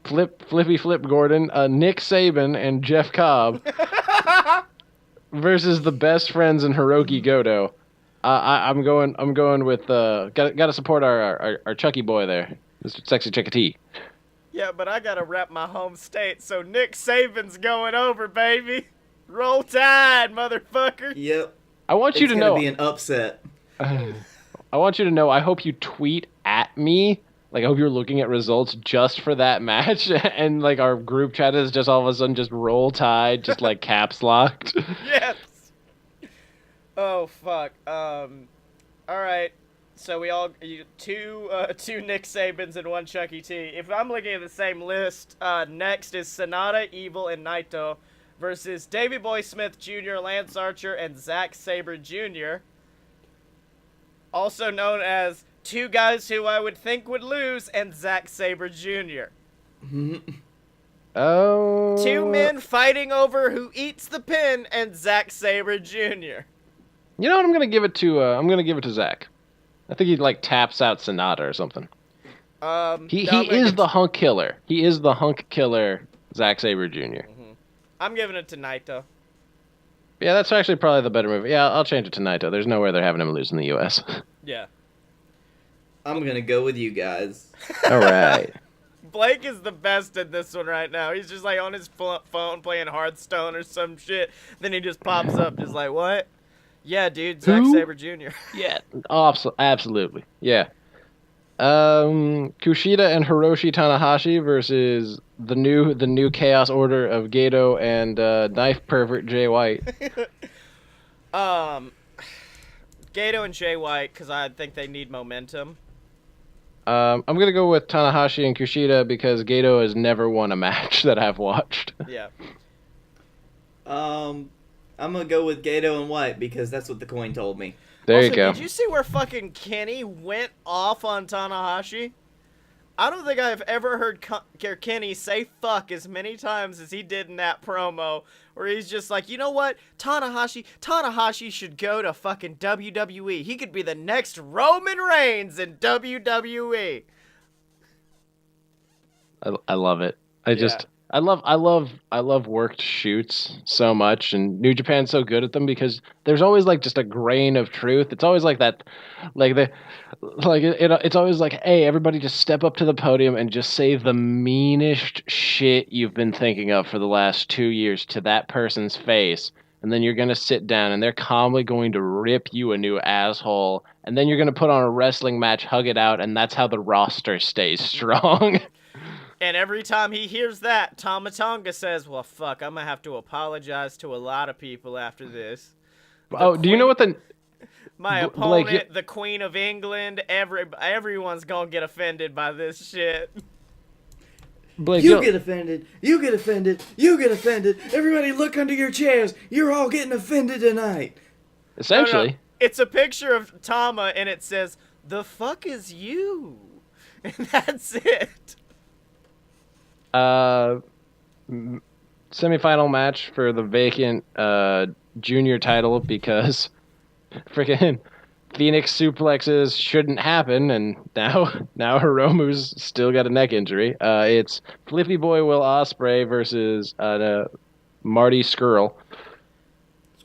[SPEAKER 1] Flippy Flip Gordon, Nick Saban, and Jeff Cobb versus the best friends in Hiroki Goto. I'm going with gotta support our Chucky boy there, Mr. Sexy Chucky T.
[SPEAKER 2] Yeah, but I gotta rep my home state, so Nick Saban's going over, baby. Roll Tide, motherfucker.
[SPEAKER 3] Yep.
[SPEAKER 1] I want you
[SPEAKER 3] It's
[SPEAKER 1] to
[SPEAKER 3] gonna
[SPEAKER 1] know.
[SPEAKER 3] be an upset.
[SPEAKER 1] I want you to know. I hope you tweet at me. Like, I hope you're looking at results just for that match, and like our group chat is just all of a sudden just Roll Tide, just like caps locked.
[SPEAKER 2] Yes. Oh fuck. All right. So we all two Nick Sabans and one Chucky T. If I'm looking at the same list, next is Sonata, Evil, and Naito versus Davey Boy Smith Jr., Lance Archer, and Zack Sabre Jr. Also known as two guys who I would think would lose, and Zack Sabre Jr.
[SPEAKER 1] Oh.
[SPEAKER 2] Two men fighting over who eats the pin, and Zack Sabre Jr.
[SPEAKER 1] You know what? I'm gonna give it to Zach. I think he like taps out Sonata or something. He is the hunk killer. He is the hunk killer, Zack Sabre Jr.
[SPEAKER 2] I'm giving it to Naito.
[SPEAKER 1] Yeah, that's actually probably the better move. Yeah, I'll change it to Naito. There's no way they're having him lose in the U.S.
[SPEAKER 2] Yeah.
[SPEAKER 3] I'm gonna go with you guys.
[SPEAKER 1] All right.
[SPEAKER 2] Blake is the best at this one right now. He's just like on his phone playing Hearthstone or some shit. Then he just pops up just like, what? Yeah, dude, Zack
[SPEAKER 1] Who?
[SPEAKER 2] Sabre Jr.
[SPEAKER 1] Yeah, absolutely. Yeah. Kushida and Hiroshi Tanahashi versus the new Chaos Order of Gato and Knife Pervert Jay White.
[SPEAKER 2] Gato and Jay White, because I think they need momentum.
[SPEAKER 1] I'm gonna go with Tanahashi and Kushida because Gato has never won a match that I've watched.
[SPEAKER 2] Yeah.
[SPEAKER 3] I'm gonna go with Gato and White because that's what the coin told me.
[SPEAKER 1] There
[SPEAKER 2] Also,
[SPEAKER 1] you go.
[SPEAKER 2] Did you see where fucking Kenny went off on Tanahashi? I don't think I've ever heard Kenny say fuck as many times as he did in that promo, where he's just like, you know what? Tanahashi should go to fucking WWE. He could be the next Roman Reigns in WWE.
[SPEAKER 1] I love it. I love worked shoots so much, and New Japan's so good at them because there's always like just a grain of truth. It's always like that, it's always like, hey, everybody just step up to the podium and just say the meanest shit you've been thinking of for the last 2 years to that person's face, and then you're gonna sit down and they're calmly going to rip you a new asshole, and then you're gonna put on a wrestling match, hug it out, and that's how the roster stays strong.
[SPEAKER 2] And every time he hears that, Tama Tonga says, well, fuck, I'm going to have to apologize to a lot of people after this.
[SPEAKER 1] Do you know what the...
[SPEAKER 2] My
[SPEAKER 1] Blake,
[SPEAKER 2] opponent, the Queen of England, everyone's going to get offended by this shit.
[SPEAKER 1] Blake,
[SPEAKER 3] You get offended. You get offended. You get offended. Everybody look under your chairs. You're all getting offended tonight.
[SPEAKER 1] essentially...
[SPEAKER 2] No. It's a picture of Tama, and it says, the fuck is you? And that's it.
[SPEAKER 1] Semi-final match for the vacant junior title because freaking Phoenix suplexes shouldn't happen, and now Hiromu's still got a neck injury. It's Flippy Boy Will Ospreay versus Marty Skrull.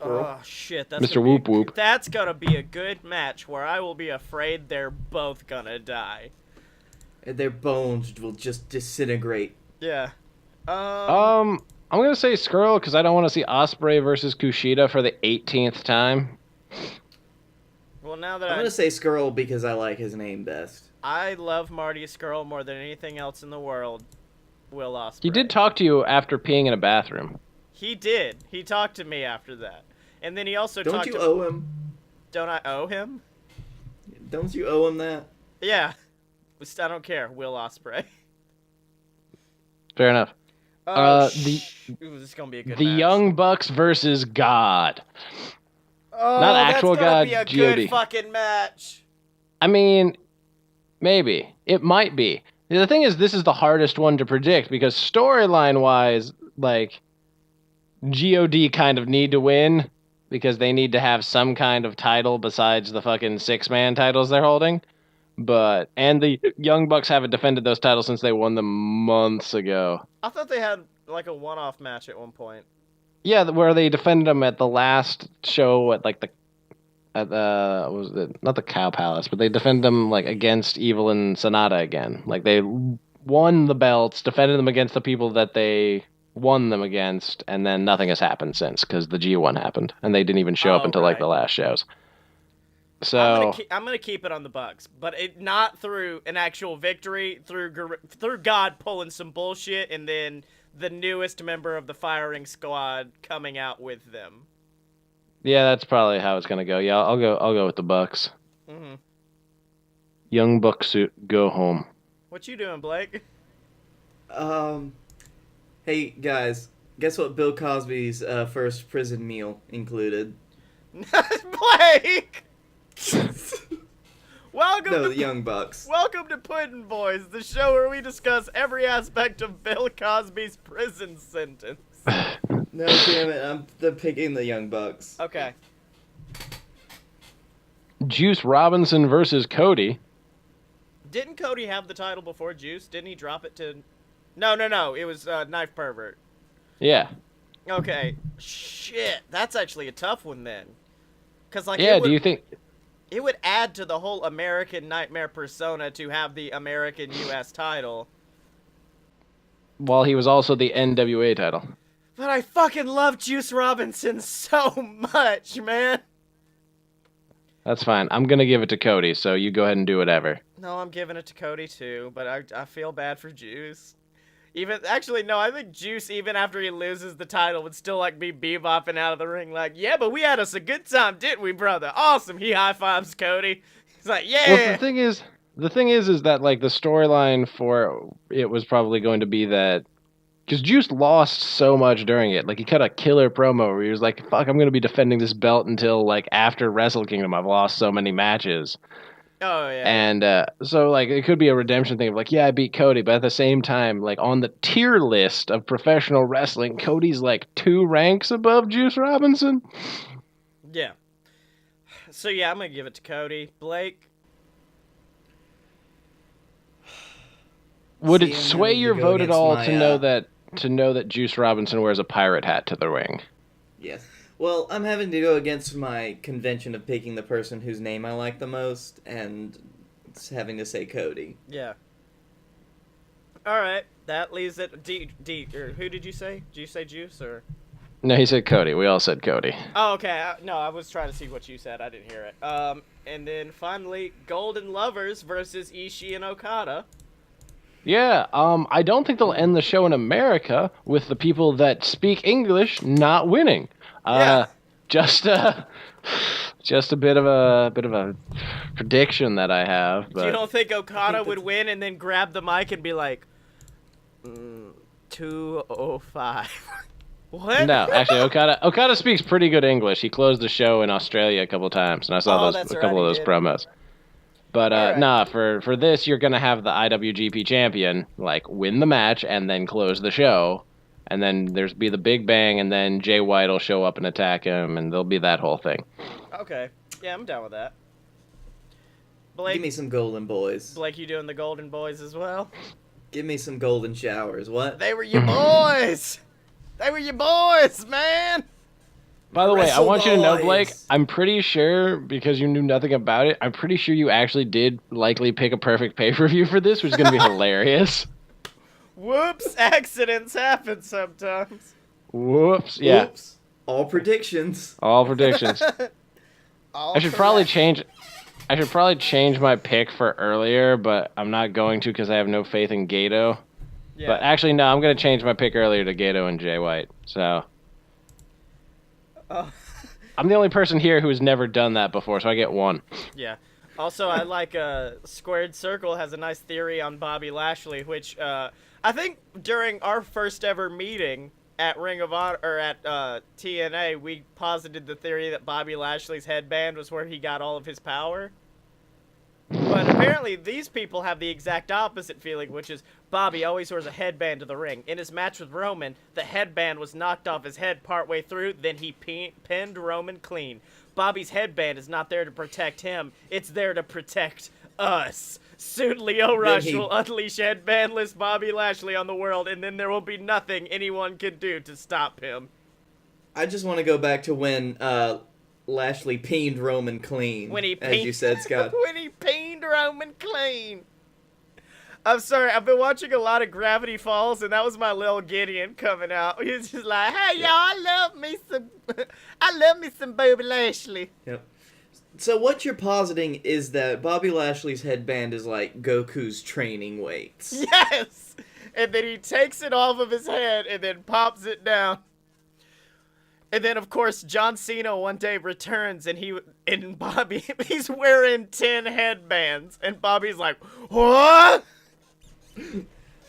[SPEAKER 2] Oh shit, that's
[SPEAKER 1] Mr. Whoop Whoop.
[SPEAKER 2] That's gonna be a good match where I will be afraid they're both gonna die.
[SPEAKER 3] And their bones will just disintegrate.
[SPEAKER 2] Yeah.
[SPEAKER 1] I'm gonna say Skrull because I don't want to see Ospreay versus Kushida for the 18th time.
[SPEAKER 2] Well, now that
[SPEAKER 3] I'm gonna say Skrull because I like his name best.
[SPEAKER 2] I love Marty Skrull more than anything else in the world. Will Ospreay.
[SPEAKER 1] He did talk to you after peeing in a bathroom.
[SPEAKER 2] He did. He talked to me after that, and then he also
[SPEAKER 3] Don't
[SPEAKER 2] talked.
[SPEAKER 3] you
[SPEAKER 2] to...
[SPEAKER 3] owe him?
[SPEAKER 2] Don't I owe him?
[SPEAKER 3] Don't you owe him that?
[SPEAKER 2] Yeah. I don't care. Will Ospreay.
[SPEAKER 1] Fair enough. The
[SPEAKER 2] Ooh, this is gonna be a good
[SPEAKER 1] the
[SPEAKER 2] match.
[SPEAKER 1] Young Bucks versus God.
[SPEAKER 2] Oh,
[SPEAKER 1] not actual
[SPEAKER 2] that's gonna
[SPEAKER 1] God,
[SPEAKER 2] be a
[SPEAKER 1] G.O.D.
[SPEAKER 2] good fucking match.
[SPEAKER 1] I mean, maybe. It might be. The thing is, this is the hardest one to predict because storyline-wise, like, God kind of need to win because they need to have some kind of title besides the fucking six-man titles they're holding. And the Young Bucks haven't defended those titles since they won them months ago.
[SPEAKER 2] I thought they had like a one-off match at one point.
[SPEAKER 1] Yeah, where they defended them at the last show at like what was it, not the Cow Palace, but they defended them like against Evil and Sonata again. Like they won the belts, defended them against the people that they won them against, and then nothing has happened since because the G1 happened, and they didn't even show up until like the last shows. So
[SPEAKER 2] I'm gonna keep it on the Bucks, but it not through an actual victory, through God pulling some bullshit, and then the newest member of the firing squad coming out with them.
[SPEAKER 1] yeah, that's probably how it's gonna go. Yeah, I'll go with the Bucks.
[SPEAKER 2] Mm-hmm.
[SPEAKER 1] Young Bucks go home.
[SPEAKER 2] What you doing, Blake?
[SPEAKER 3] Hey guys, guess what Bill Cosby's first prison meal included?
[SPEAKER 2] Blake! Welcome
[SPEAKER 3] No,
[SPEAKER 2] to
[SPEAKER 3] the Young Bucks.
[SPEAKER 2] Welcome to Puddin' Boys, the show where we discuss every aspect of Bill Cosby's prison sentence.
[SPEAKER 3] No, damn it, I'm picking the Young Bucks.
[SPEAKER 2] Okay.
[SPEAKER 1] Juice Robinson versus Cody.
[SPEAKER 2] Didn't Cody have the title before Juice? Didn't he drop it to... No. It was Knife Pervert.
[SPEAKER 1] Yeah.
[SPEAKER 2] Okay. Shit. That's actually a tough one then. Cause like
[SPEAKER 1] Yeah, do you think...
[SPEAKER 2] It would add to the whole American Nightmare persona to have the American U.S. title.
[SPEAKER 1] Well, he was also the NWA title.
[SPEAKER 2] But I fucking love Juice Robinson so much, man.
[SPEAKER 1] That's fine. I'm going to give it to Cody, so you go ahead and do whatever.
[SPEAKER 2] No, I'm giving it to Cody too, but I feel bad for Juice. I think Juice, even after he loses the title, would still like be bebopping out of the ring like, yeah, but we had us a good time, didn't we, brother? Awesome. He high fives Cody. He's like, yeah.
[SPEAKER 1] Well, the thing is that like the storyline for it was probably going to be that because Juice lost so much during it. Like he cut a killer promo where he was like, fuck, I'm going to be defending this belt until like after Wrestle Kingdom. I've lost so many matches.
[SPEAKER 2] Oh, yeah.
[SPEAKER 1] And so, like, it could be a redemption thing of, like, yeah, I beat Cody, but at the same time, like, on the tier list of professional wrestling, Cody's, like, 2 ranks above Juice Robinson.
[SPEAKER 2] Yeah. So, yeah, I'm going to give it to Cody. Blake?
[SPEAKER 1] Would
[SPEAKER 3] See,
[SPEAKER 1] it
[SPEAKER 3] I'm
[SPEAKER 1] sway
[SPEAKER 3] having
[SPEAKER 1] your
[SPEAKER 3] to go
[SPEAKER 1] vote at
[SPEAKER 3] against
[SPEAKER 1] all
[SPEAKER 3] my,
[SPEAKER 1] to know that Juice Robinson wears a pirate hat to the ring?
[SPEAKER 3] Yes. Well, I'm having to go against my convention of picking the person whose name I like the most, and having to say Cody.
[SPEAKER 2] Yeah. Alright, that leaves it... who did you say? Did you say Juice, or...?
[SPEAKER 1] No, he said Cody. We all said Cody.
[SPEAKER 2] Oh, okay. No, I was trying to see what you said. I didn't hear it. And then finally, Golden Lovers versus Ishii and Okada.
[SPEAKER 1] Yeah, I don't think they'll end the show in America with the people that speak English not winning.
[SPEAKER 2] Yeah.
[SPEAKER 1] Just a bit of a prediction that I have. But
[SPEAKER 2] You don't think Okada would win and then grab the mic and be like, 205? What?
[SPEAKER 1] No, actually, Okada speaks pretty good English. He closed the show in Australia a couple times, and I saw
[SPEAKER 2] that's
[SPEAKER 1] a
[SPEAKER 2] right,
[SPEAKER 1] couple of
[SPEAKER 2] he
[SPEAKER 1] those
[SPEAKER 2] did.
[SPEAKER 1] promos. But
[SPEAKER 2] All right.
[SPEAKER 1] nah, for this, you're gonna have the IWGP champion like win the match and then close the show, and then there's be the Big Bang, and then Jay White will show up and attack him, and there'll be that whole thing.
[SPEAKER 2] Okay. Yeah, I'm down with that. Blake,
[SPEAKER 3] Give me some Golden Boys.
[SPEAKER 2] Blake, you doing the Golden Boys as well?
[SPEAKER 3] Give me some Golden Showers. What?
[SPEAKER 2] They were your boys! They were your boys, man!
[SPEAKER 1] By the way, I
[SPEAKER 3] Wrestle
[SPEAKER 1] want you to know,
[SPEAKER 3] Boys.
[SPEAKER 1] Blake, I'm pretty sure, because you knew nothing about it, I'm pretty sure you actually did likely pick a perfect pay-per-view for this, which is going to be hilarious.
[SPEAKER 2] Whoops, accidents happen sometimes.
[SPEAKER 1] Whoops. Yeah.
[SPEAKER 3] Oops. All predictions.
[SPEAKER 1] All predictions. I should probably change my pick for earlier, but I'm not going to because I have no faith in Gato.
[SPEAKER 2] Yeah.
[SPEAKER 1] But actually, no, I'm going to change my pick earlier to Gato and Jay White. So
[SPEAKER 2] Oh.
[SPEAKER 1] I'm the only person here who's never done that before, so I get 1.
[SPEAKER 2] Yeah. Also, I like Squared Circle has a nice theory on Bobby Lashley, which I think during our first ever meeting at Ring of Honor or at TNA, we posited the theory that Bobby Lashley's headband was where he got all of his power. But apparently these people have the exact opposite feeling, which is Bobby always wears a headband to the ring. In his match with Roman, the headband was knocked off his head partway through, then he pinned Roman clean. Bobby's headband is not there to protect him, it's there to protect us. Soon Leo Rush will unleash headbandless Bobby Lashley on the world, and then there will be nothing anyone can do to stop him.
[SPEAKER 3] I just want to go back to when Lashley peened Roman clean, as you said, Scott.
[SPEAKER 2] When he peened Roman clean. I'm sorry, I've been watching a lot of Gravity Falls, and that was my little Gideon coming out. He was just like, hey, y'all, I love me some Bobby Lashley.
[SPEAKER 3] Yep. So what you're positing is that Bobby Lashley's headband is like Goku's training weights.
[SPEAKER 2] Yes! And then he takes it off of his head and then pops it down. And then, of course, John Cena one day returns and Bobby, he's wearing 10 headbands. And Bobby's like, what?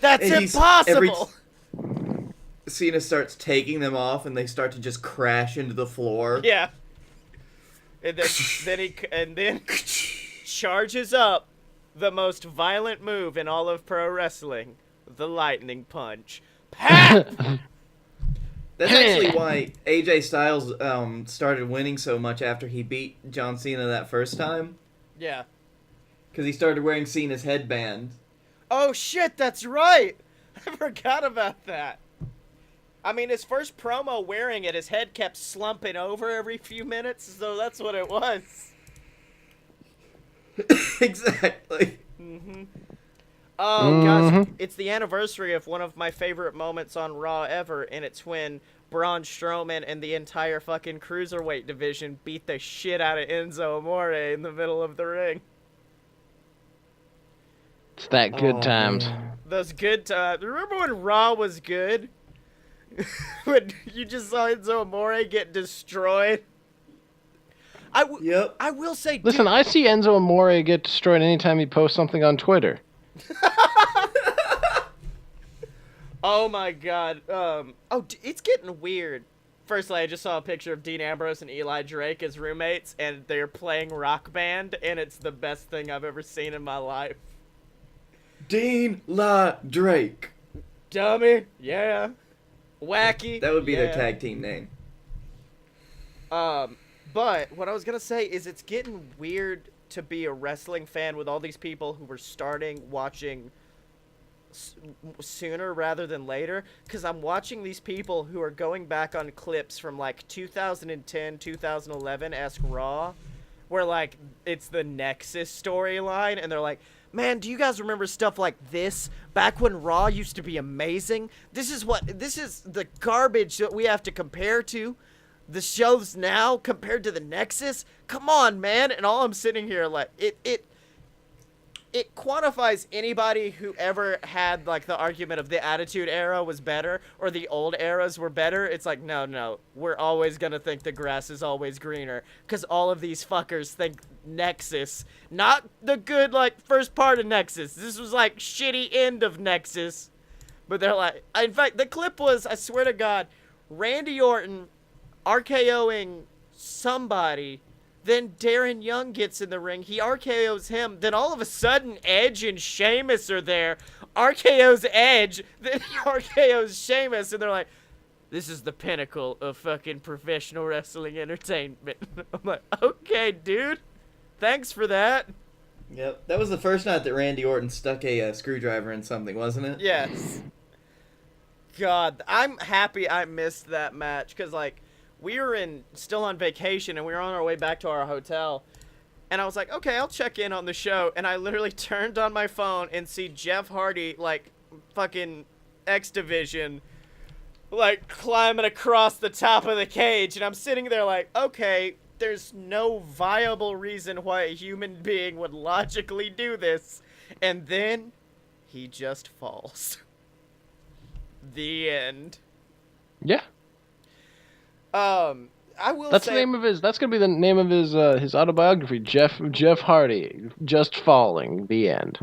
[SPEAKER 2] That's impossible!
[SPEAKER 3] Cena starts taking them off and they start to just crash into the floor.
[SPEAKER 2] Yeah. And then charges up the most violent move in all of pro wrestling, the lightning punch.
[SPEAKER 3] That's actually why AJ Styles started winning so much after he beat John Cena that first time.
[SPEAKER 2] Yeah.
[SPEAKER 3] Because he started wearing Cena's headband.
[SPEAKER 2] Oh shit, that's right! I forgot about that. I mean, his first promo wearing it, his head kept slumping over every few minutes, so that's what it was.
[SPEAKER 3] Exactly.
[SPEAKER 2] Mm-hmm. Oh, gosh, it's the anniversary of one of my favorite moments on Raw ever, and it's when Braun Strowman and the entire fucking Cruiserweight division beat the shit out of Enzo Amore in the middle of the ring.
[SPEAKER 1] It's that good times.
[SPEAKER 2] Those good times. Remember when Raw was good? When you just saw Enzo Amore get destroyed? I will say...
[SPEAKER 1] Listen, I see Enzo Amore get destroyed anytime he posts something on Twitter.
[SPEAKER 2] Oh my god. It's getting weird. Firstly, I just saw a picture of Dean Ambrose and Eli Drake as roommates, and they're playing Rock Band, and it's the best thing I've ever seen in my life.
[SPEAKER 3] Dean La Drake.
[SPEAKER 2] Dummy. Yeah. Wacky.
[SPEAKER 3] That would be their tag team name.
[SPEAKER 2] But what I was gonna say is it's getting weird to be a wrestling fan with all these people who were starting watching sooner rather than later, because I'm watching these people who are going back on clips from like 2010, 2011 Ask Raw, where like it's the Nexus storyline, and they're like, man, do you guys remember stuff like this? Back when Raw used to be amazing? This is the garbage that we have to compare to. The shows now compared to the Nexus? Come on, man. And all I'm sitting here like, it quantifies anybody who ever had like the argument of the Attitude Era was better or the old eras were better. It's like, no, we're always gonna think the grass is always greener, because all of these fuckers think Nexus, not the good like first part of Nexus. This was like shitty end of Nexus. But they're like, in fact, the clip was, I swear to God, Randy Orton RKOing somebody. Then Darren Young gets in the ring. He RKOs him. Then all of a sudden, Edge and Sheamus are there. RKOs Edge. Then he RKOs Sheamus. And they're like, this is the pinnacle of fucking professional wrestling entertainment. I'm like, okay, dude. Thanks for that.
[SPEAKER 3] Yep. That was the first night that Randy Orton stuck a screwdriver in something, wasn't it?
[SPEAKER 2] Yes. God, I'm happy I missed that match. Because, like, we were still on vacation, and we were on our way back to our hotel. And I was like, okay, I'll check in on the show. And I literally turned on my phone and see Jeff Hardy, like, fucking X Division, like, climbing across the top of the cage. And I'm sitting there like, okay, there's no viable reason why a human being would logically do this. And then he just falls. The end.
[SPEAKER 1] Yeah.
[SPEAKER 2] I will
[SPEAKER 1] That's
[SPEAKER 2] say,
[SPEAKER 1] the name of his. That's gonna be the name of his autobiography. Jeff Hardy, just falling. The end.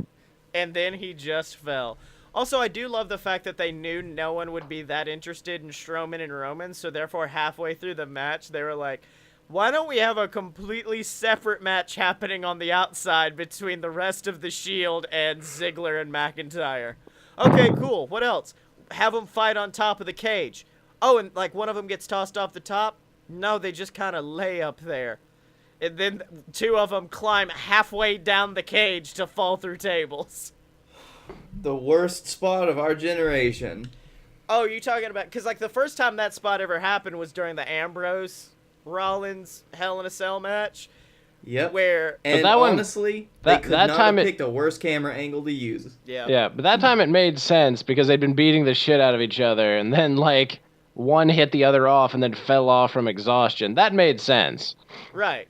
[SPEAKER 2] and then he just fell. Also, I do love the fact that they knew no one would be that interested in Strowman and Roman, so therefore halfway through the match, they were like, why don't we have a completely separate match happening on the outside between the rest of the Shield and Ziggler and McIntyre? Okay, cool. What else? Have them fight on top of the cage. Oh, and like one of them gets tossed off the top? No, they just kind of lay up there. And then two of them climb halfway down the cage to fall through tables.
[SPEAKER 3] The worst spot of our generation.
[SPEAKER 2] Oh, you talking about... Because, like, the first time that spot ever happened was during the Ambrose Rollins Hell in a Cell match.
[SPEAKER 3] Yep.
[SPEAKER 2] Where...
[SPEAKER 3] And
[SPEAKER 1] that one,
[SPEAKER 3] honestly,
[SPEAKER 1] that,
[SPEAKER 3] they could
[SPEAKER 1] that
[SPEAKER 3] not
[SPEAKER 1] time
[SPEAKER 3] have
[SPEAKER 1] it,
[SPEAKER 3] picked a worse camera angle to use.
[SPEAKER 2] Yeah.
[SPEAKER 1] Yeah, but that time it made sense because they'd been beating the shit out of each other, and then, like, one hit the other off and then fell off from exhaustion. That made sense.
[SPEAKER 2] Right.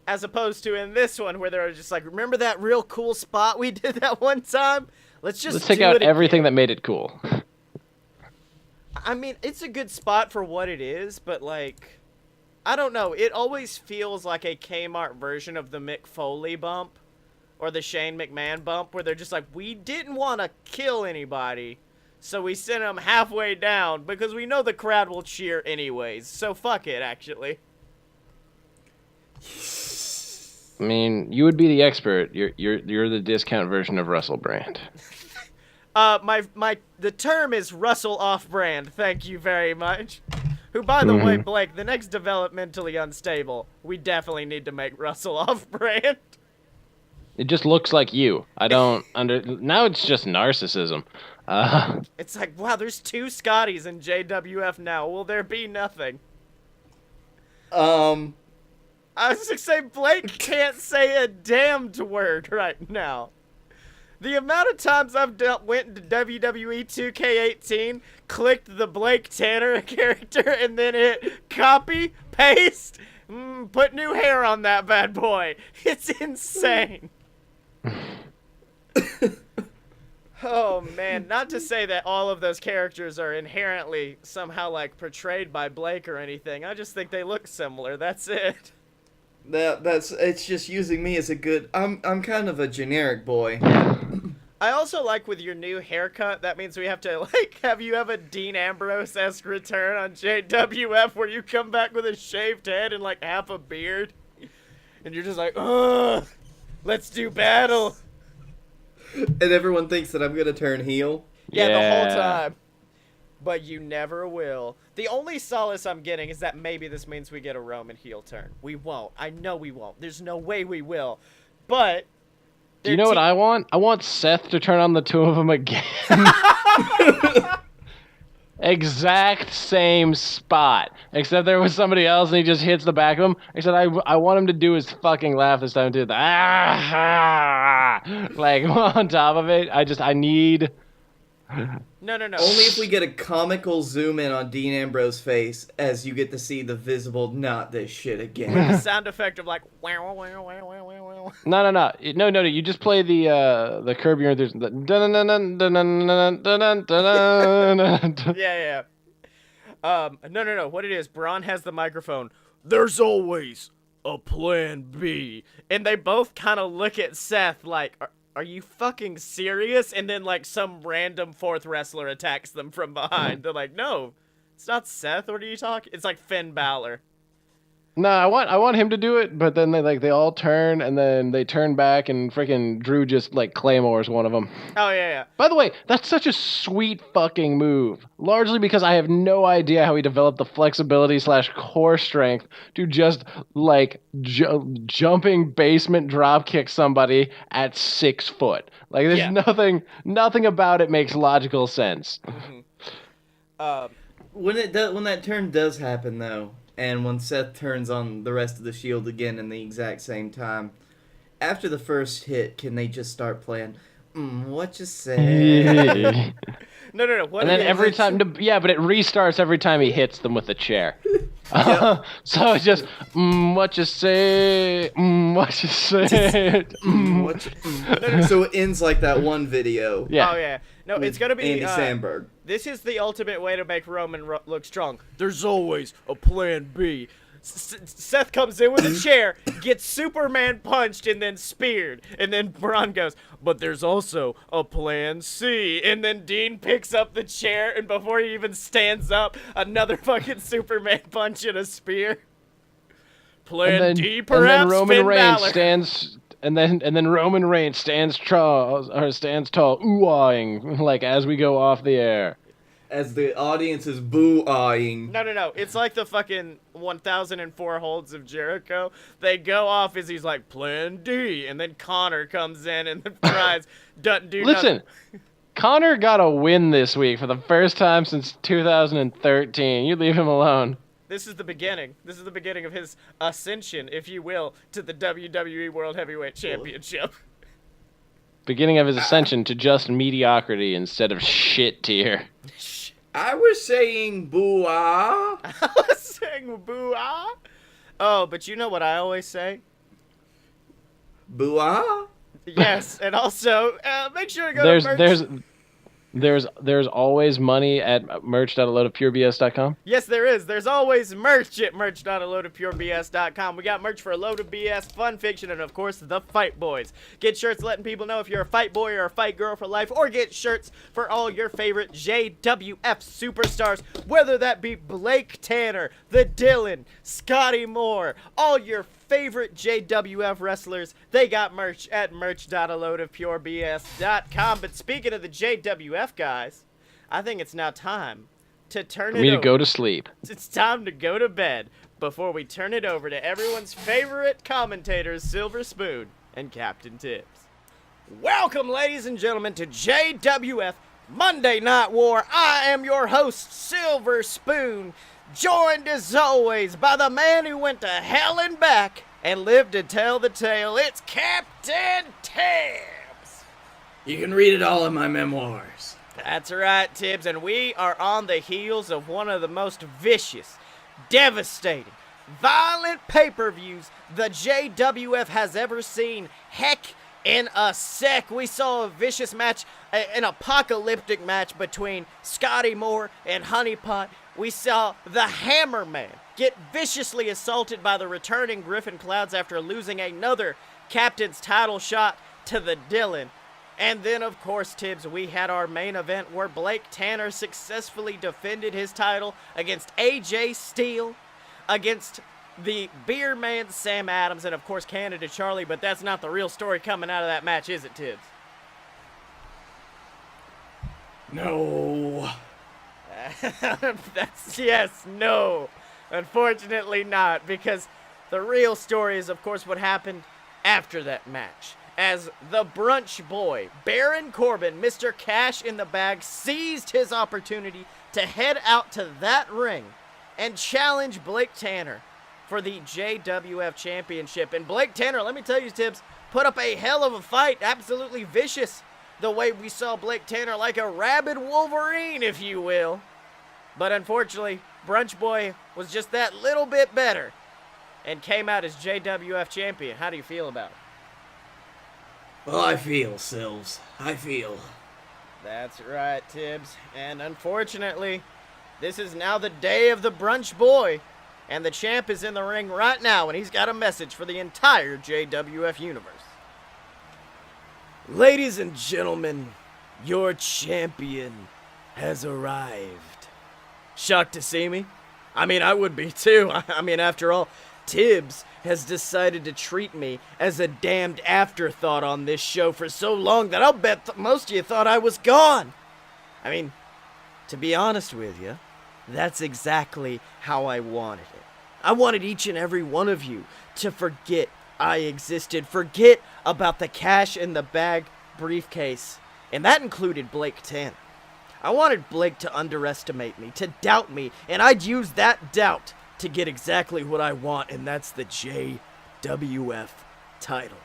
[SPEAKER 2] As opposed to in this one where they're just like, remember that real cool spot we did that one time? Let's
[SPEAKER 1] take
[SPEAKER 2] do
[SPEAKER 1] out
[SPEAKER 2] it
[SPEAKER 1] everything
[SPEAKER 2] again.
[SPEAKER 1] that made it cool.
[SPEAKER 2] I mean, it's a good spot for what it is, but, like, I don't know. It always feels like a Kmart version of the Mick Foley bump or the Shane McMahon bump where they're just like, we didn't want to kill anybody, so we sent them halfway down because we know the crowd will cheer anyways. So fuck it, actually.
[SPEAKER 1] I mean, you would be the expert. You're the discount version of Russell Brand.
[SPEAKER 2] The term is Russell Off-Brand. Thank you very much. Who, by the way, Blake, the next developmentally unstable, we definitely need to make Russell Off-Brand.
[SPEAKER 1] It just looks like you. I don't now it's just narcissism.
[SPEAKER 2] It's like, wow, there's two Scotties in JWF now. Will there be nothing? I was gonna say, Blake can't say a damned word right now. The amount of times I've went into WWE 2K18, clicked the Blake Tanner character, and then hit copy, paste, put new hair on that bad boy. It's insane. Oh, man. Not to say that all of those characters are inherently somehow, like, portrayed by Blake or anything. I just think they look similar. That's it.
[SPEAKER 3] It's just using me as a good... I'm kind of a generic boy.
[SPEAKER 2] I also like with your new haircut, that means we have to, like, have you have a Dean Ambrose-esque return on JWF where you come back with a shaved head and, like, half a beard. And you're just like, ugh, let's do battle.
[SPEAKER 3] And everyone thinks that I'm going to turn heel.
[SPEAKER 2] Yeah, the whole time. But you never will. The only solace I'm getting is that maybe this means we get a Roman heel turn. We won't. I know we won't. There's no way we will. But...
[SPEAKER 1] Do you know what I want? I want Seth to turn on the two of them again. Exact same spot. Except there was somebody else and he just hits the back of him. Except I want him to do his fucking laugh this time too. The like on top of it. I need...
[SPEAKER 2] No.
[SPEAKER 3] Only if we get a comical zoom in on Dean Ambrose's face as you get to see the visible not this shit again.
[SPEAKER 2] The sound effect of like wow wow wow wow wow.
[SPEAKER 1] No. You just play the Curb Your Enthusiasm.
[SPEAKER 2] Yeah. No. What it is, Braun has the microphone. There's always a plan B, and they both kind of look at Seth like, are you fucking serious? And then, like, some random fourth wrestler attacks them from behind. They're like, no, it's not Seth. What are you talking? It's like Finn Balor.
[SPEAKER 1] No, I want him to do it, but then they all turn, and then they turn back, and freaking Drew just, like, claymores one of them.
[SPEAKER 2] Oh, yeah.
[SPEAKER 1] By the way, that's such a sweet fucking move. Largely because I have no idea how he developed the flexibility / core strength to just, like, jumping basement drop kick somebody at 6 foot. Like, there's nothing about it makes logical sense.
[SPEAKER 2] Mm-hmm.
[SPEAKER 3] When that turn does happen, though, and when Seth turns on the rest of the Shield again in the exact same time, after the first hit, can they just start playing, what you say?
[SPEAKER 2] No.
[SPEAKER 1] And then every time, but it restarts every time he hits them with a chair. So it's just, what you say, what you say.
[SPEAKER 3] So it ends like that one video.
[SPEAKER 1] Yeah.
[SPEAKER 2] Oh, yeah. No, it's going to be...
[SPEAKER 3] Andy Samberg.
[SPEAKER 2] This is the ultimate way to make Roman look strong. There's always a plan B. Seth comes in with a chair, gets Superman punched, and then speared. And then Braun goes, but there's also a plan C. And then Dean picks up the chair, and before he even stands up, another fucking Superman punch and a spear. Plan D, perhaps.
[SPEAKER 1] And then Roman
[SPEAKER 2] Finn
[SPEAKER 1] Reigns
[SPEAKER 2] Balor.
[SPEAKER 1] stands. And then Roman Reigns stands tall, ooh-ahing, like as we go off the air.
[SPEAKER 3] As the audience is boo-ahing.
[SPEAKER 2] No. It's like the fucking 1004 holds of Jericho. They go off as he's like, Plan D. And then Connor comes in and then tries, doesn't do
[SPEAKER 1] Listen,
[SPEAKER 2] nothing.
[SPEAKER 1] Connor got a win this week for the first time since 2013. You leave him alone.
[SPEAKER 2] This is the beginning. This is the beginning of his ascension, if you will, to the WWE World Heavyweight Championship.
[SPEAKER 1] Beginning of his ascension to just mediocrity instead of shit tier.
[SPEAKER 3] I was saying boo-ah.
[SPEAKER 2] I was saying boo-ah. Oh, but you know what I always say?
[SPEAKER 3] Boo-ah?
[SPEAKER 2] Yes, and also, make sure to go to merch.
[SPEAKER 1] There's always money at merch.aloadofpurebs.com.
[SPEAKER 2] Yes, there is. There's always merch at merch.aloadofpurebs.com. We got merch for A Load of BS, Fun Fiction, and of course, the Fight Boys. Get shirts letting people know if you're a fight boy or a fight girl for life, or get shirts for all your favorite JWF superstars, whether that be Blake Tanner, The Dylan, Scotty Moore, all your favorite JWF wrestlers. They got merch at merch.aloadofpurebs.com. But speaking of the JWF guys, I think it's now time to turn
[SPEAKER 1] For
[SPEAKER 2] it
[SPEAKER 1] me
[SPEAKER 2] over.
[SPEAKER 1] to go to sleep.
[SPEAKER 2] It's time to go to bed before we turn it over to everyone's favorite commentators, Silver Spoon and Captain Tibbs. Welcome, ladies and gentlemen, to JWF Monday Night War. I am your host, Silver Spoon, joined as always by the man who went to hell and back and lived to tell the tale. It's Captain Tibbs.
[SPEAKER 3] You can read it all in my memoirs.
[SPEAKER 2] That's right, Tibbs, and we are on the heels of one of the most vicious, devastating, violent pay-per-views the JWF has ever seen. Heck, in a sec, we saw a vicious match, an apocalyptic match between Scotty Moore and Honeypot. We saw the Hammerman get viciously assaulted by the returning Griffin Clouds after losing another captain's title shot to the Dylan. And then, of course, Tibbs, we had our main event where Blake Tanner successfully defended his title against AJ Steele, against the Beer Man Sam Adams, and of course Canada Charlie, but that's not the real story coming out of that match, is it, Tibbs?
[SPEAKER 3] No.
[SPEAKER 2] No. Unfortunately not, because the real story is, of course, what happened after that match. As the brunch boy, Baron Corbin, Mr. Cash in the Bag, seized his opportunity to head out to that ring and challenge Blake Tanner for the JWF Championship. And Blake Tanner, let me tell you, Tibbs, put up a hell of a fight, absolutely vicious, the way we saw Blake Tanner like a rabid Wolverine, if you will. But unfortunately, Brunch Boy was just that little bit better and came out as JWF champion. How do you feel about it?
[SPEAKER 3] Well, I feel, Sills. I feel.
[SPEAKER 2] That's right, Tibbs. And unfortunately, this is now the day of the Brunch Boy. And the champ is in the ring right now, and he's got a message for the entire JWF universe. Ladies and gentlemen, your champion has arrived. Shocked to see me? I mean, I would be too. I mean, after all, Tibbs has decided to treat me as a damned afterthought on this show for so long that I'll bet most of you thought I was gone. I mean, to be honest with you, that's exactly how I wanted it. I wanted each and every one of you to forget I existed, forget about the cash in the bag briefcase, and that included Blake Tanner. I wanted Blake to underestimate me, to doubt me, and I'd use that doubt to get exactly what I want, and that's the JWF title.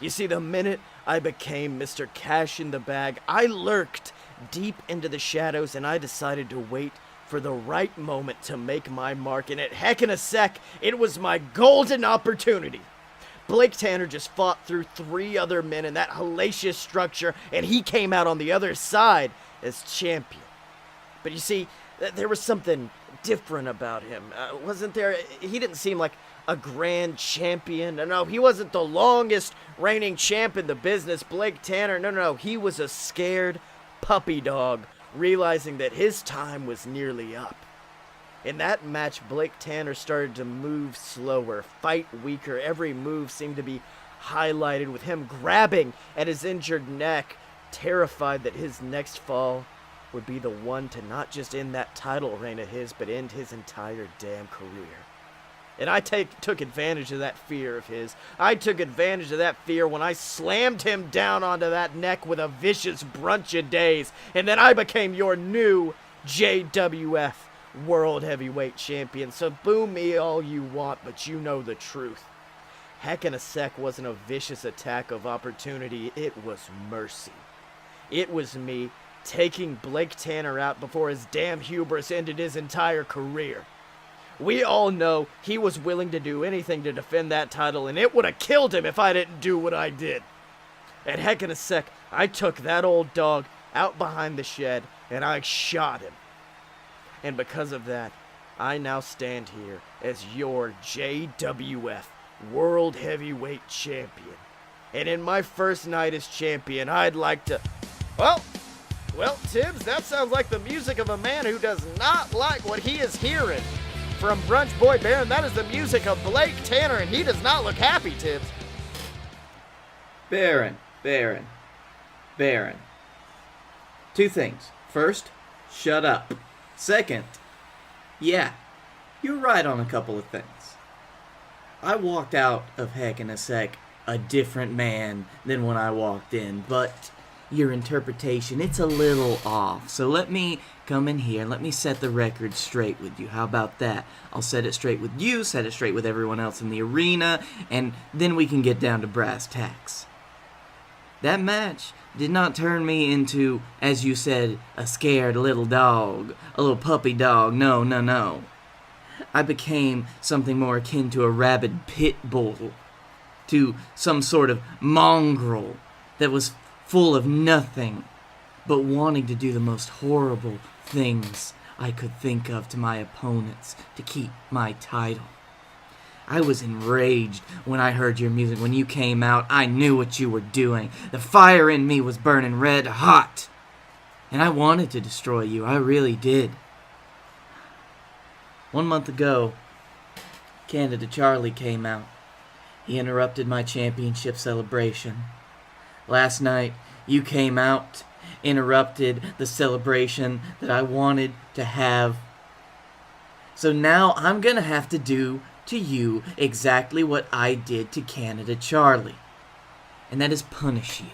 [SPEAKER 2] You see, the minute I became Mr. Cash in the Bag, I lurked deep into the shadows, and I decided to wait for the right moment to make my mark, and at heck in a sec, it was my golden opportunity. Blake Tanner just fought through 3 other men in that hellacious structure, and he came out on the other side as champion. But you see, there was something different about him? Wasn't there... He didn't seem like a grand champion. No, he wasn't the longest reigning champ in the business. Blake Tanner, no. He was a scared puppy dog, realizing that his time was nearly up. In that match, Blake Tanner started to move slower, fight weaker. Every move seemed to be highlighted with him grabbing at his injured neck, terrified that his next fall would be the one to not just end that title reign of his, but end his entire damn career. And I took advantage of that fear of his. I took advantage of that fear when I slammed him down onto that neck with a vicious brunch of days, and then I became your new JWF World Heavyweight Champion. So boo me all you want, but you know the truth. Heck in a Sec wasn't a vicious attack of opportunity, it was mercy. It was me taking Blake Tanner out before his damn hubris ended his entire career. We all know he was willing to do anything to defend that title, and it would have killed him if I didn't do what I did. And heck in a sec, I took that old dog out behind the shed, and I shot him. And because of that, I now stand here as your JWF World Heavyweight Champion. And in my first night as champion, I'd like to... Well, Tibbs, that sounds like the music of a man who does not like what he is hearing. From Brunch Boy Baron, that is the music of Blake Tanner, and he does not look happy, Tibbs.
[SPEAKER 3] Baron. Two things. First, shut up. Second, yeah, you're right on a couple of things. I walked out of Heck in a Sec a different man than when I walked in, but your interpretation, it's a little off. So let me come in here and let me set the record straight with you. How about that? I'll set it straight with you, set it straight with everyone else in the arena, and then we can get down to brass tacks. That match did not turn me into, as you said, a scared little dog, a little puppy dog. No. I became something more akin to a rabid pit bull, to some sort of mongrel that was full of nothing but wanting to do the most horrible things I could think of to my opponents to keep my title. I was enraged when I heard your music. When you came out, I knew what you were doing. The fire in me was burning red hot. And I wanted to destroy you. I really did. 1 month ago, Canada Charlie came out. He interrupted my championship celebration. Last night, you came out, interrupted the celebration that I wanted to have. So now I'm going to have to do to you exactly what I did to Canada Charlie. And that is punish you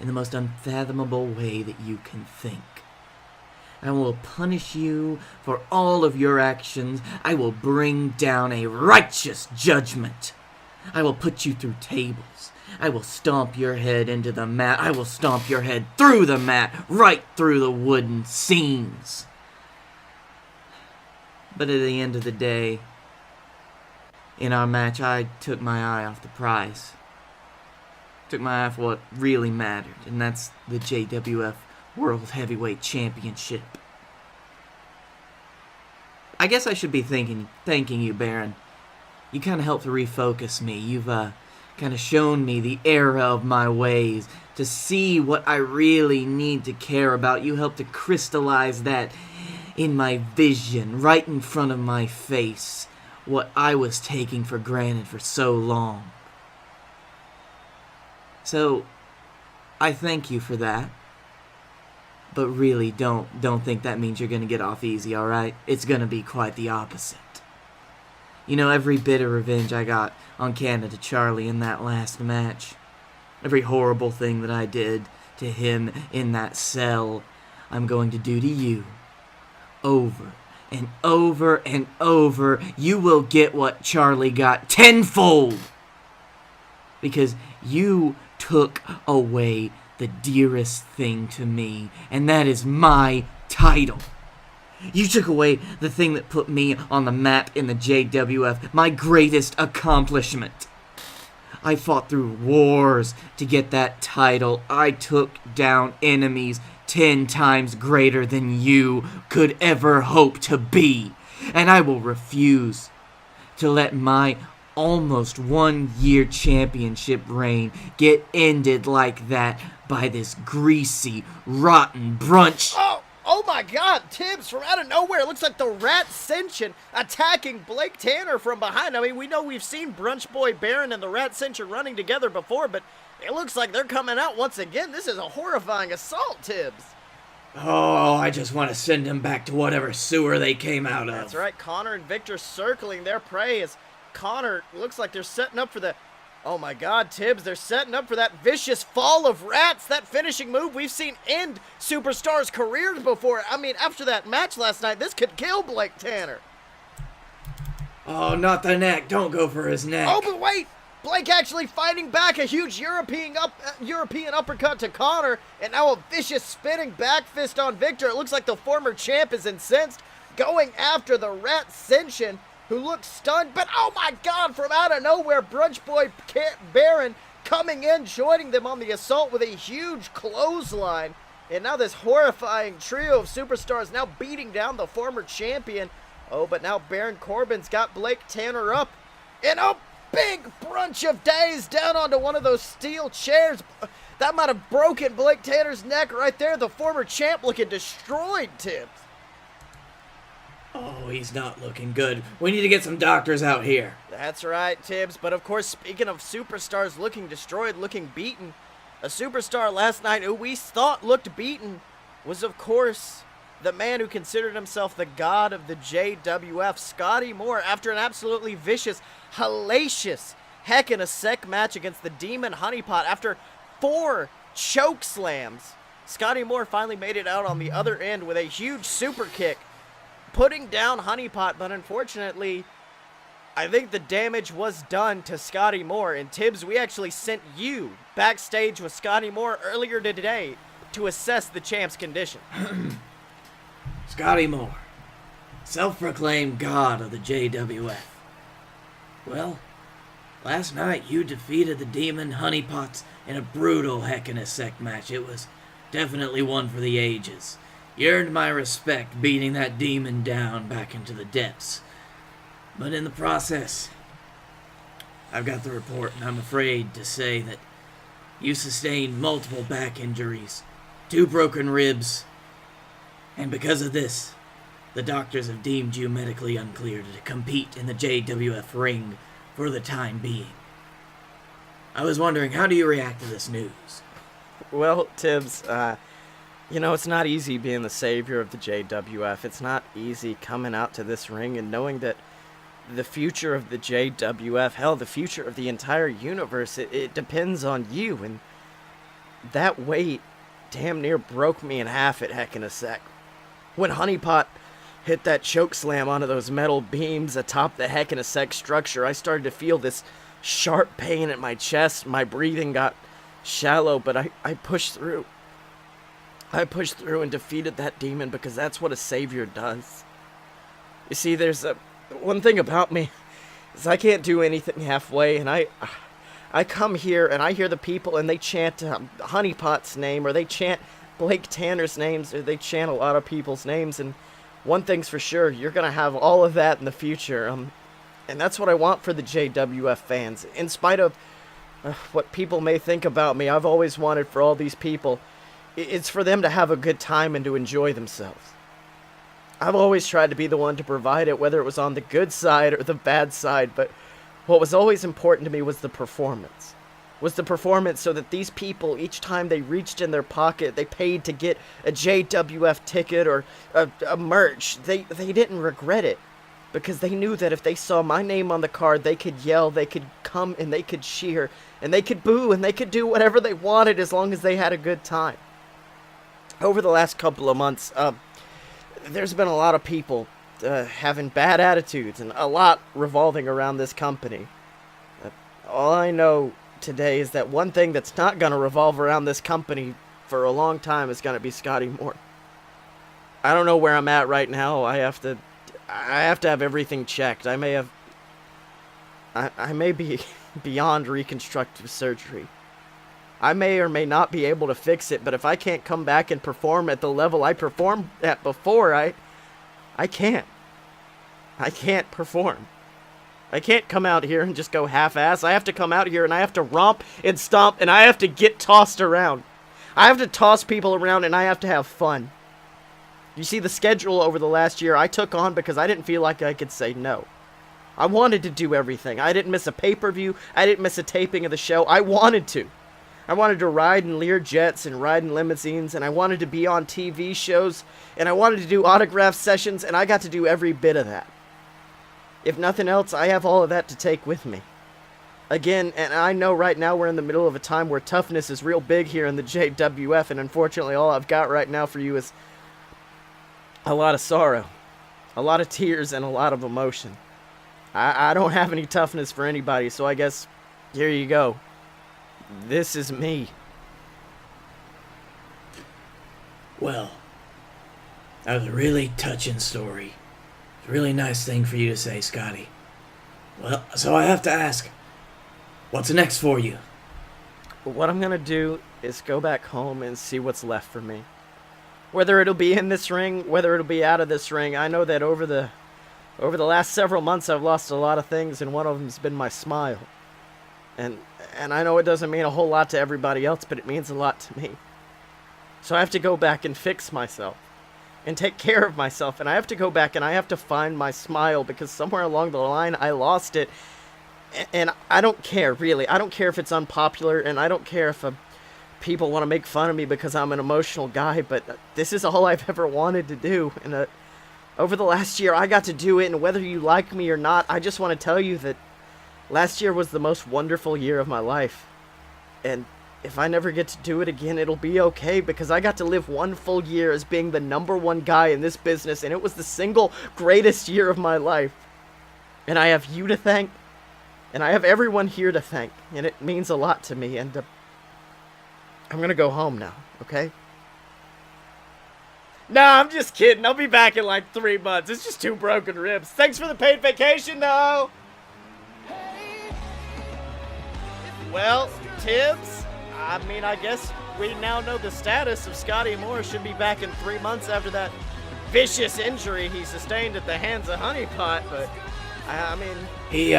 [SPEAKER 3] in the most unfathomable way that you can think. I will punish you for all of your actions. I will bring down a righteous judgment. I will put you through tables. I will stomp your head into the mat. I will stomp your head through the mat, right through the wooden seams. But at the end of the day, in our match, I took my eye off the prize. Took my eye off what really mattered, and that's the JWF World Heavyweight Championship. I guess I should be thanking you, Baron. You kind of helped to refocus me. You've kind of shown me the error of my ways, to see what I really need to care about. You helped to crystallize that in my vision, right in front of my face, what I was taking for granted for so long. So, I thank you for that. But really, don't think that means you're going to get off easy, alright? It's going to be quite the opposite. You know, every bit of revenge I got on Canada Charlie in that last match, every horrible thing that I did to him in that cell, I'm going to do to you. Over and over and over, you will get what Charlie got tenfold. Because you took away the dearest thing to me, and that is my title. You took away the thing that put me on the map in the JWF, my greatest accomplishment. I fought through wars to get that title. I took down enemies 10 times greater than you could ever hope to be. and I will refuse to let my almost 1 year championship reign get ended like that by this greasy, rotten brunch.
[SPEAKER 2] Oh my god, Tibbs, from out of nowhere, it looks like the Rat Ascension attacking Blake Tanner from behind. I mean, we know we've seen Brunch Boy Baron and the Rat Ascension running together before, but it looks like they're coming out once again. This is a horrifying assault, Tibbs.
[SPEAKER 3] Oh, I just want to send them back to whatever sewer they came out of.
[SPEAKER 2] That's right, Connor and Victor circling their prey as Connor looks like they're setting up for the... Oh my god, Tibbs, they're setting up for that vicious fall of rats, that finishing move we've seen end superstars' careers before. I mean, after that match last night, this could kill Blake Tanner.
[SPEAKER 3] Oh, not the neck. Don't go for his neck.
[SPEAKER 2] Oh, but wait! Blake actually fighting back, a huge European uppercut to Connor, and now a vicious spinning back fist on Victor. It looks like the former champ is incensed, going after the Rat Ascension, who looks stunned, but oh my god, from out of nowhere, Brunch Boy Baron coming in, joining them on the assault with a huge clothesline. And now this horrifying trio of superstars now beating down the former champion. Oh, but now Baron Corbin's got Blake Tanner up in a big brunch of days down onto one of those steel chairs. That might have broken Blake Tanner's neck right there. The former champ looking destroyed, Tibbs.
[SPEAKER 3] Oh, he's not looking good. We need to get some doctors out here.
[SPEAKER 2] That's right, Tibbs. But of course, speaking of superstars looking destroyed, looking beaten, a superstar last night who we thought looked beaten was, of course, the man who considered himself the god of the JWF, Scotty Moore, after an absolutely vicious, hellacious heck-in-a-sec match against the Demon Honeypot. After 4 choke slams, Scotty Moore finally made it out on the other end with a huge super kick, putting down Honeypot, but unfortunately, I think the damage was done to Scotty Moore. And Tibbs, we actually sent you backstage with Scotty Moore earlier today to assess the champ's condition.
[SPEAKER 3] Scotty Moore, self-proclaimed god of the JWF. Well, last night you defeated the Demon Honeypots in a brutal heck-in-a-sec match. It was definitely one for the ages. You earned my respect beating that demon down back into the depths. But in the process, I've got the report, and I'm afraid to say that you sustained multiple back injuries, 2 broken ribs, and because of this, the doctors have deemed you medically unclear to compete in the JWF ring for the time being. I was wondering, how do you react to this news?
[SPEAKER 2] Well, Tibbs, it's not easy being the savior of the JWF. It's not easy coming out to this ring and knowing that the future of the JWF, hell, the future of the entire universe, it depends on you. And that weight damn near broke me in half at heck-in-a-sec. When Honeypot hit that choke slam onto those metal beams atop the heck-in-a-sec structure, I started to feel this sharp pain at my chest. My breathing got shallow, but I pushed through. I pushed through and defeated that demon because that's what a savior does. You see, there's one thing about me is I can't do anything halfway, and I come here and I hear the people and they chant Honeypot's name, or they chant Blake Tanner's names, or they chant a lot of people's names, and one thing's for sure, you're gonna have all of that in the future, and that's what I want for the JWF fans. In spite of what people may think about me, I've always wanted for all these people, it's for them to have a good time and to enjoy themselves. I've always tried to be the one to provide it, whether it was on the good side or the bad side, but what was always important to me was the performance. So that these people, each time they reached in their pocket, they paid to get a JWF ticket or a merch, they didn't regret it. Because they knew that if they saw my name on the card, they could yell, they could come, and they could cheer, and they could boo, and they could do whatever they wanted as long as they had a good time. Over the last couple of months, there's been a lot of people having bad attitudes, and a lot revolving around this company. All I know today is that one thing that's not going to revolve around this company for a long time is going to be Scotty Moore. I don't know where I'm at right now. I have to have everything checked. I may be beyond reconstructive surgery. I may or may not be able to fix it, but if I can't come back and perform at the level I performed at before, I can't. I can't perform. I can't come out here and just go half-ass. I have to come out here and I have to romp and stomp and I have to get tossed around. I have to toss people around and I have to have fun. You see, the schedule over the last year I took on because I didn't feel like I could say no. I wanted to do everything. I didn't miss a pay-per-view. I didn't miss a taping of the show. I wanted to. I wanted to ride in Lear jets and ride in limousines, and I wanted to be on TV shows, and I wanted to do autograph sessions, and I got to do every bit of that. If nothing else, I have all of that to take with me. Again, and I know right now we're in the middle of a time where toughness is real big here in the JWF, and unfortunately all I've got right now for you is a lot of sorrow, a lot of tears, and a lot of emotion. I don't have any toughness for anybody, so I guess here you go. This is me.
[SPEAKER 4] Well, that was a really touching story. It's a really nice thing for you to say, Scotty. Well, so I have to ask, what's next for you?
[SPEAKER 2] What I'm gonna do is go back home and see what's left for me. Whether it'll be in this ring, whether it'll be out of this ring, I know that over the last several months I've lost a lot of things, and one of them's been my smile. And I know it doesn't mean a whole lot to everybody else, but it means a lot to me. So I have to go back and fix myself and take care of myself, and I have to go back and I have to find my smile, because somewhere along the line I lost it. And I don't care, really. I don't care if it's unpopular, and I don't care if people want to make fun of me because I'm an emotional guy, but this is all I've ever wanted to do. And over the last year, I got to do it, and whether you like me or not, I just want to tell you that last year was the most wonderful year of my life. And if I never get to do it again, it'll be okay, because I got to live one full year as being the #1 guy in this business, and it was the single greatest year of my life. And I have you to thank, and I have everyone here to thank, and it means a lot to me, and I'm gonna go home now, okay? Nah, I'm just kidding. I'll be back in like 3 months. It's just 2 broken ribs. Thanks for the paid vacation, though. Well, Tibbs, I mean, I guess we now know the status of Scotty Moore. Should be back in 3 months after that vicious injury he sustained at the hands of Honeypot, but, I mean...
[SPEAKER 4] He,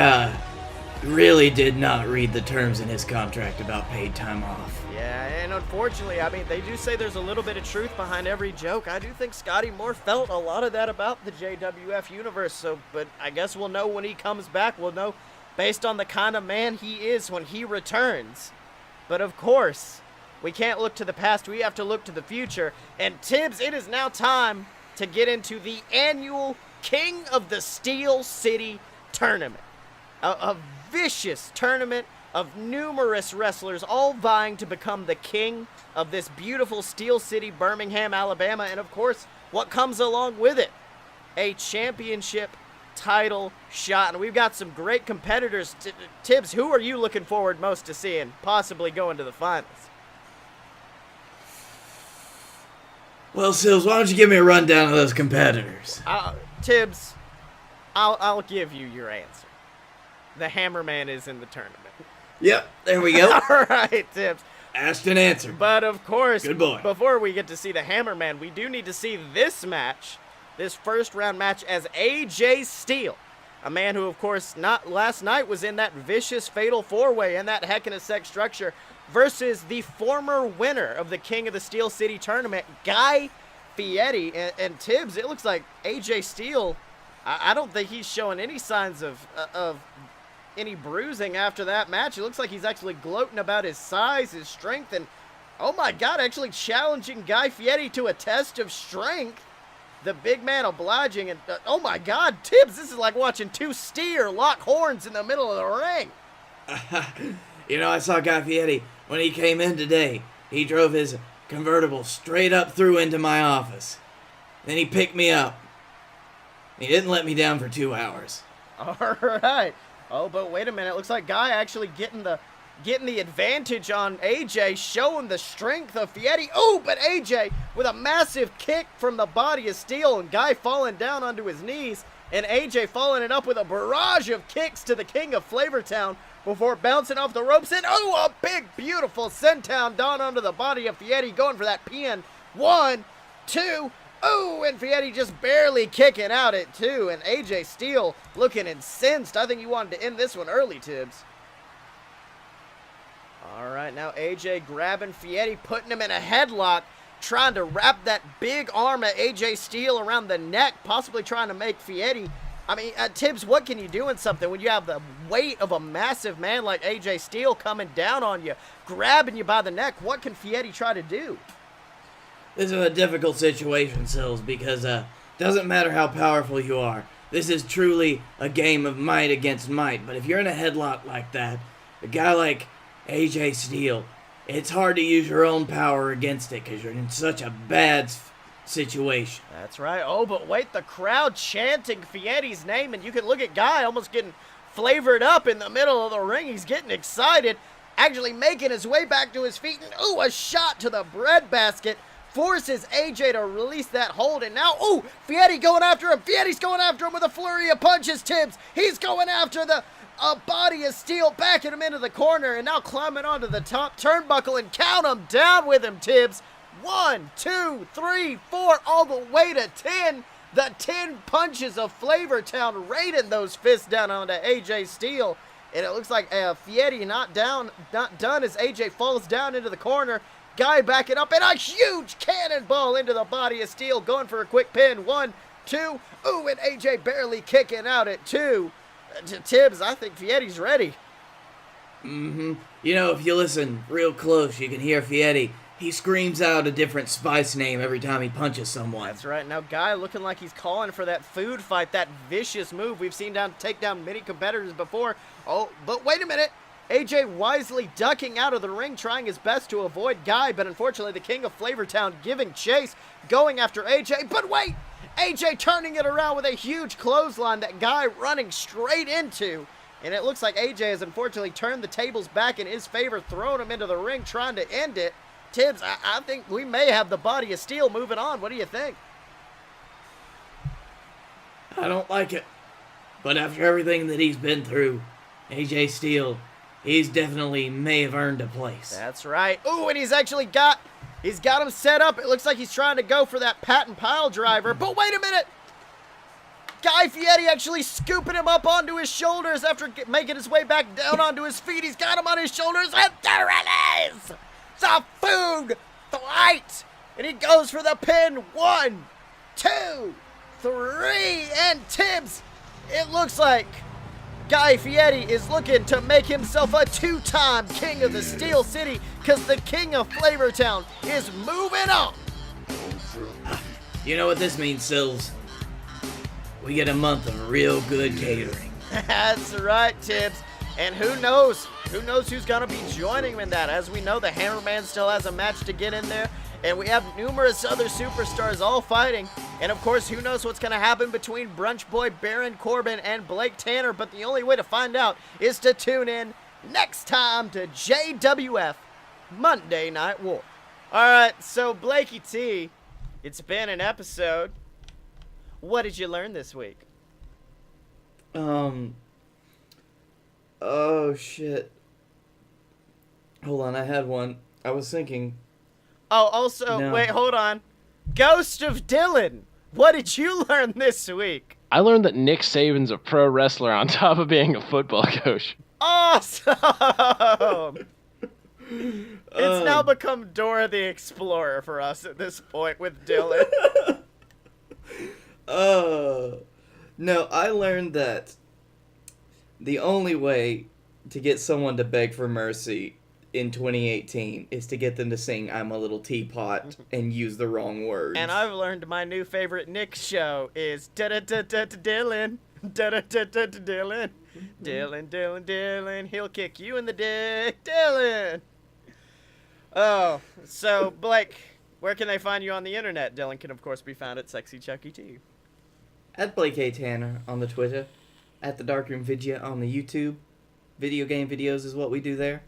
[SPEAKER 4] really did not read the terms in his contract about paid time off.
[SPEAKER 2] Yeah, and unfortunately, I mean, they do say there's a little bit of truth behind every joke. I do think Scotty Moore felt a lot of that about the JWF universe, so, but I guess we'll know when he comes back. We'll know based on the kind of man he is when he returns. But of course, we can't look to the past. We have to look to the future. And Tibbs, it is now time to get into the annual King of the Steel City tournament. A vicious tournament of numerous wrestlers all vying to become the king of this beautiful Steel City, Birmingham, Alabama. And of course, what comes along with it? A championship title shot. And we've got some great competitors. Tibbs, who are you looking forward most to seeing possibly going to the finals?
[SPEAKER 4] Well, Sills, why don't you give me a rundown of those competitors?
[SPEAKER 2] Tibbs, I'll give you your answer. The Hammerman is in the tournament.
[SPEAKER 4] Yep, there we go.
[SPEAKER 2] All right, Tibbs.
[SPEAKER 4] Asked and answered.
[SPEAKER 2] But of course,
[SPEAKER 4] Good boy.
[SPEAKER 2] Before we get to see the Hammerman, we do need to see this match, this first round match, as AJ Steele, a man who, of course, not last night was in that vicious fatal 4-way in that Heck in a Sec structure, versus the former winner of the King of the Steel City tournament, Guy Fieri. And Tibbs, it looks like AJ Steele, I don't think he's showing any signs of any bruising after that match. It looks like he's actually gloating about his size, his strength, and oh my God, actually challenging Guy Fieri to a test of strength. The big man obliging, and oh my God, Tibbs, this is like watching 2 steer lock horns in the middle of the ring.
[SPEAKER 4] You know, I saw Guy Fieri when he came in today. He drove his convertible straight up through into my office. Then he picked me up. He didn't let me down for 2 hours.
[SPEAKER 2] All right. Oh, but wait a minute. It looks like Guy actually getting the advantage on AJ, showing the strength of Fieri. Oh, but AJ with a massive kick from the body of Steel, and Guy falling down onto his knees, and AJ following it up with a barrage of kicks to the King of Flavortown before bouncing off the ropes, and oh, a big, beautiful senton down onto the body of Fieri, going for that pin. 1, 2, Oh, and Fieri just barely kicking out at 2, and AJ Steele looking incensed. I think he wanted to end this one early, Tibbs. All right, now AJ grabbing Fieri, putting him in a headlock, trying to wrap that big arm of AJ Steele around the neck, possibly trying to make Fieri. I mean, Tibbs, what can you do in something when you have the weight of a massive man like AJ Steele coming down on you, grabbing you by the neck? What can Fieri try to do?
[SPEAKER 4] This is a difficult situation, Sills, because doesn't matter how powerful you are. This is truly a game of might against might. But if you're in a headlock like that, a guy like AJ Steele, it's hard to use your own power against it because you're in such a bad situation.
[SPEAKER 2] That's right. Oh, but wait, the crowd chanting Fieri's name, and you can look at Guy almost getting flavored up in the middle of the ring. He's getting excited, actually making his way back to his feet, and ooh, a shot to the breadbasket forces AJ to release that hold, and now, ooh, Fieri going after him. Fieri's going after him with a flurry of punches, Tibbs. He's going after the body of steel, backing him into the corner, and now climbing onto the top turnbuckle, and count him down with him, Tibbs. 1, 2, 3, 4, all the way to 10. The 10 punches of Flavortown raining those fists down onto AJ Steele. And it looks like Fieri not done as AJ falls down into the corner. Guy backing up, and a huge cannonball into the body of Steele, going for a quick pin. 1, 2, ooh, and AJ barely kicking out at 2. Tibbs, I think Fieri's ready.
[SPEAKER 4] You know, if you listen real close, you can hear Fieri. He screams out a different spice name every time he punches someone.
[SPEAKER 2] That's right. Now, Guy looking like he's calling for that food fight, that vicious move we've seen take down many competitors before. Oh, but wait a minute. AJ wisely ducking out of the ring, trying his best to avoid Guy, but unfortunately the King of Flavortown giving chase, going after AJ. But wait! AJ turning it around with a huge clothesline that Guy running straight into. And it looks like AJ has unfortunately turned the tables back in his favor, throwing him into the ring, trying to end it. Tibbs, I think we may have the body of steel moving on. What do you think?
[SPEAKER 4] I don't like it. But after everything that he's been through, AJ Steele, he's definitely may have earned a place.
[SPEAKER 2] That's right. Ooh, and he's actually got him set up. It looks like he's trying to go for that patent pile driver. But wait a minute. Guy Fieri actually scooping him up onto his shoulders after making his way back down onto his feet. He's got him on his shoulders, and there it is! The food fight! And he goes for the pin. 1, 2, 3, and Tibbs, it looks like Guy Fieri is looking to make himself a 2-time King of the Steel City, because the King of Flavortown is moving on.
[SPEAKER 4] You know what this means, Sills? We get a month of real good catering.
[SPEAKER 2] That's right, Tibbs. And who knows? Who knows who's going to be joining him in that? As we know, the Hammerman still has a match to get in there. And we have numerous other superstars all fighting. And of course, who knows what's going to happen between Brunch Boy Baron Corbin and Blake Tanner. But the only way to find out is to tune in next time to JWF Monday Night War. All right, so Blakey T, it's been an episode. What did you learn this week?
[SPEAKER 3] Oh, shit. Hold on, I had one. I was thinking.
[SPEAKER 2] Oh, also,
[SPEAKER 3] No.
[SPEAKER 2] wait, hold on. Ghost of Dylan, what did you learn this week?
[SPEAKER 1] I learned that Nick Saban's a pro wrestler on top of being a football coach.
[SPEAKER 2] Awesome! It's now become Dora the Explorer for us at this point with Dylan.
[SPEAKER 3] No, I learned that the only way to get someone to beg for mercy in 2018 is to get them to sing I'm a Little Teapot and use the wrong words.
[SPEAKER 2] And I've learned my new favorite Nick show is da-da-da-da-da-Dylan. Da-da-da-da-da-Dylan. Dylan, Dylan, Dylan. He'll kick you in the dick. Dylan. Oh, so, Blake, where can they find you on the internet? Dylan can, of course, be found at Sexy Chucky T.
[SPEAKER 3] At Blake A. Tanner on the Twitter. At the Darkroom Vidya on the YouTube. Video game videos is what we do there.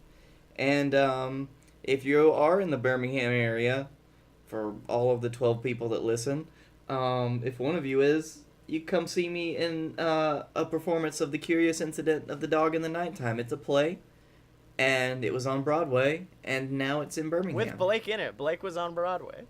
[SPEAKER 3] And if you are in the Birmingham area, for all of the 12 people that listen, if one of you is, you come see me in a performance of The Curious Incident of the Dog in the Nighttime. It's a play, and it was on Broadway, and now it's in Birmingham.
[SPEAKER 2] With Blake in it. Blake was on Broadway.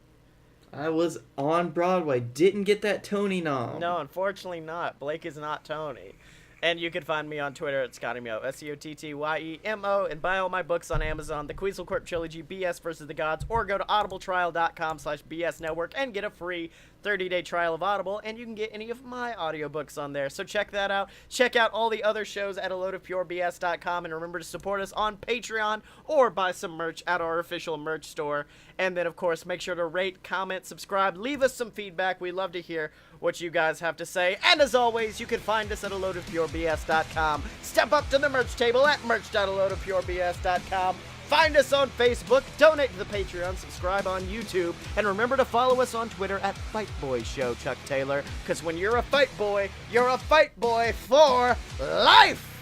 [SPEAKER 3] I was on Broadway. Didn't get that Tony nom.
[SPEAKER 2] No, unfortunately not. Blake is not Tony. And you can find me on Twitter at ScottyMo, ScottyMo, and buy all my books on Amazon, the Queasel Corp Trilogy, BS vs. the Gods, or go to audibletrial.com/BS Network and get a free 30-day trial of Audible, and you can get any of my audiobooks on there. So check that out. Check out all the other shows at aloadofpurebs.com, and remember to support us on Patreon or buy some merch at our official merch store. And then, of course, make sure to rate, comment, subscribe, leave us some feedback. We love to hear what you guys have to say. And as always, you can find us at aloadofpurebs.com. Step up to the merch table at merch.aloadofpurebs.com. Find us on Facebook, donate to the Patreon, subscribe on YouTube, and remember to follow us on Twitter at Fight Boy Show, Chuck Taylor, because when you're a fight boy for life!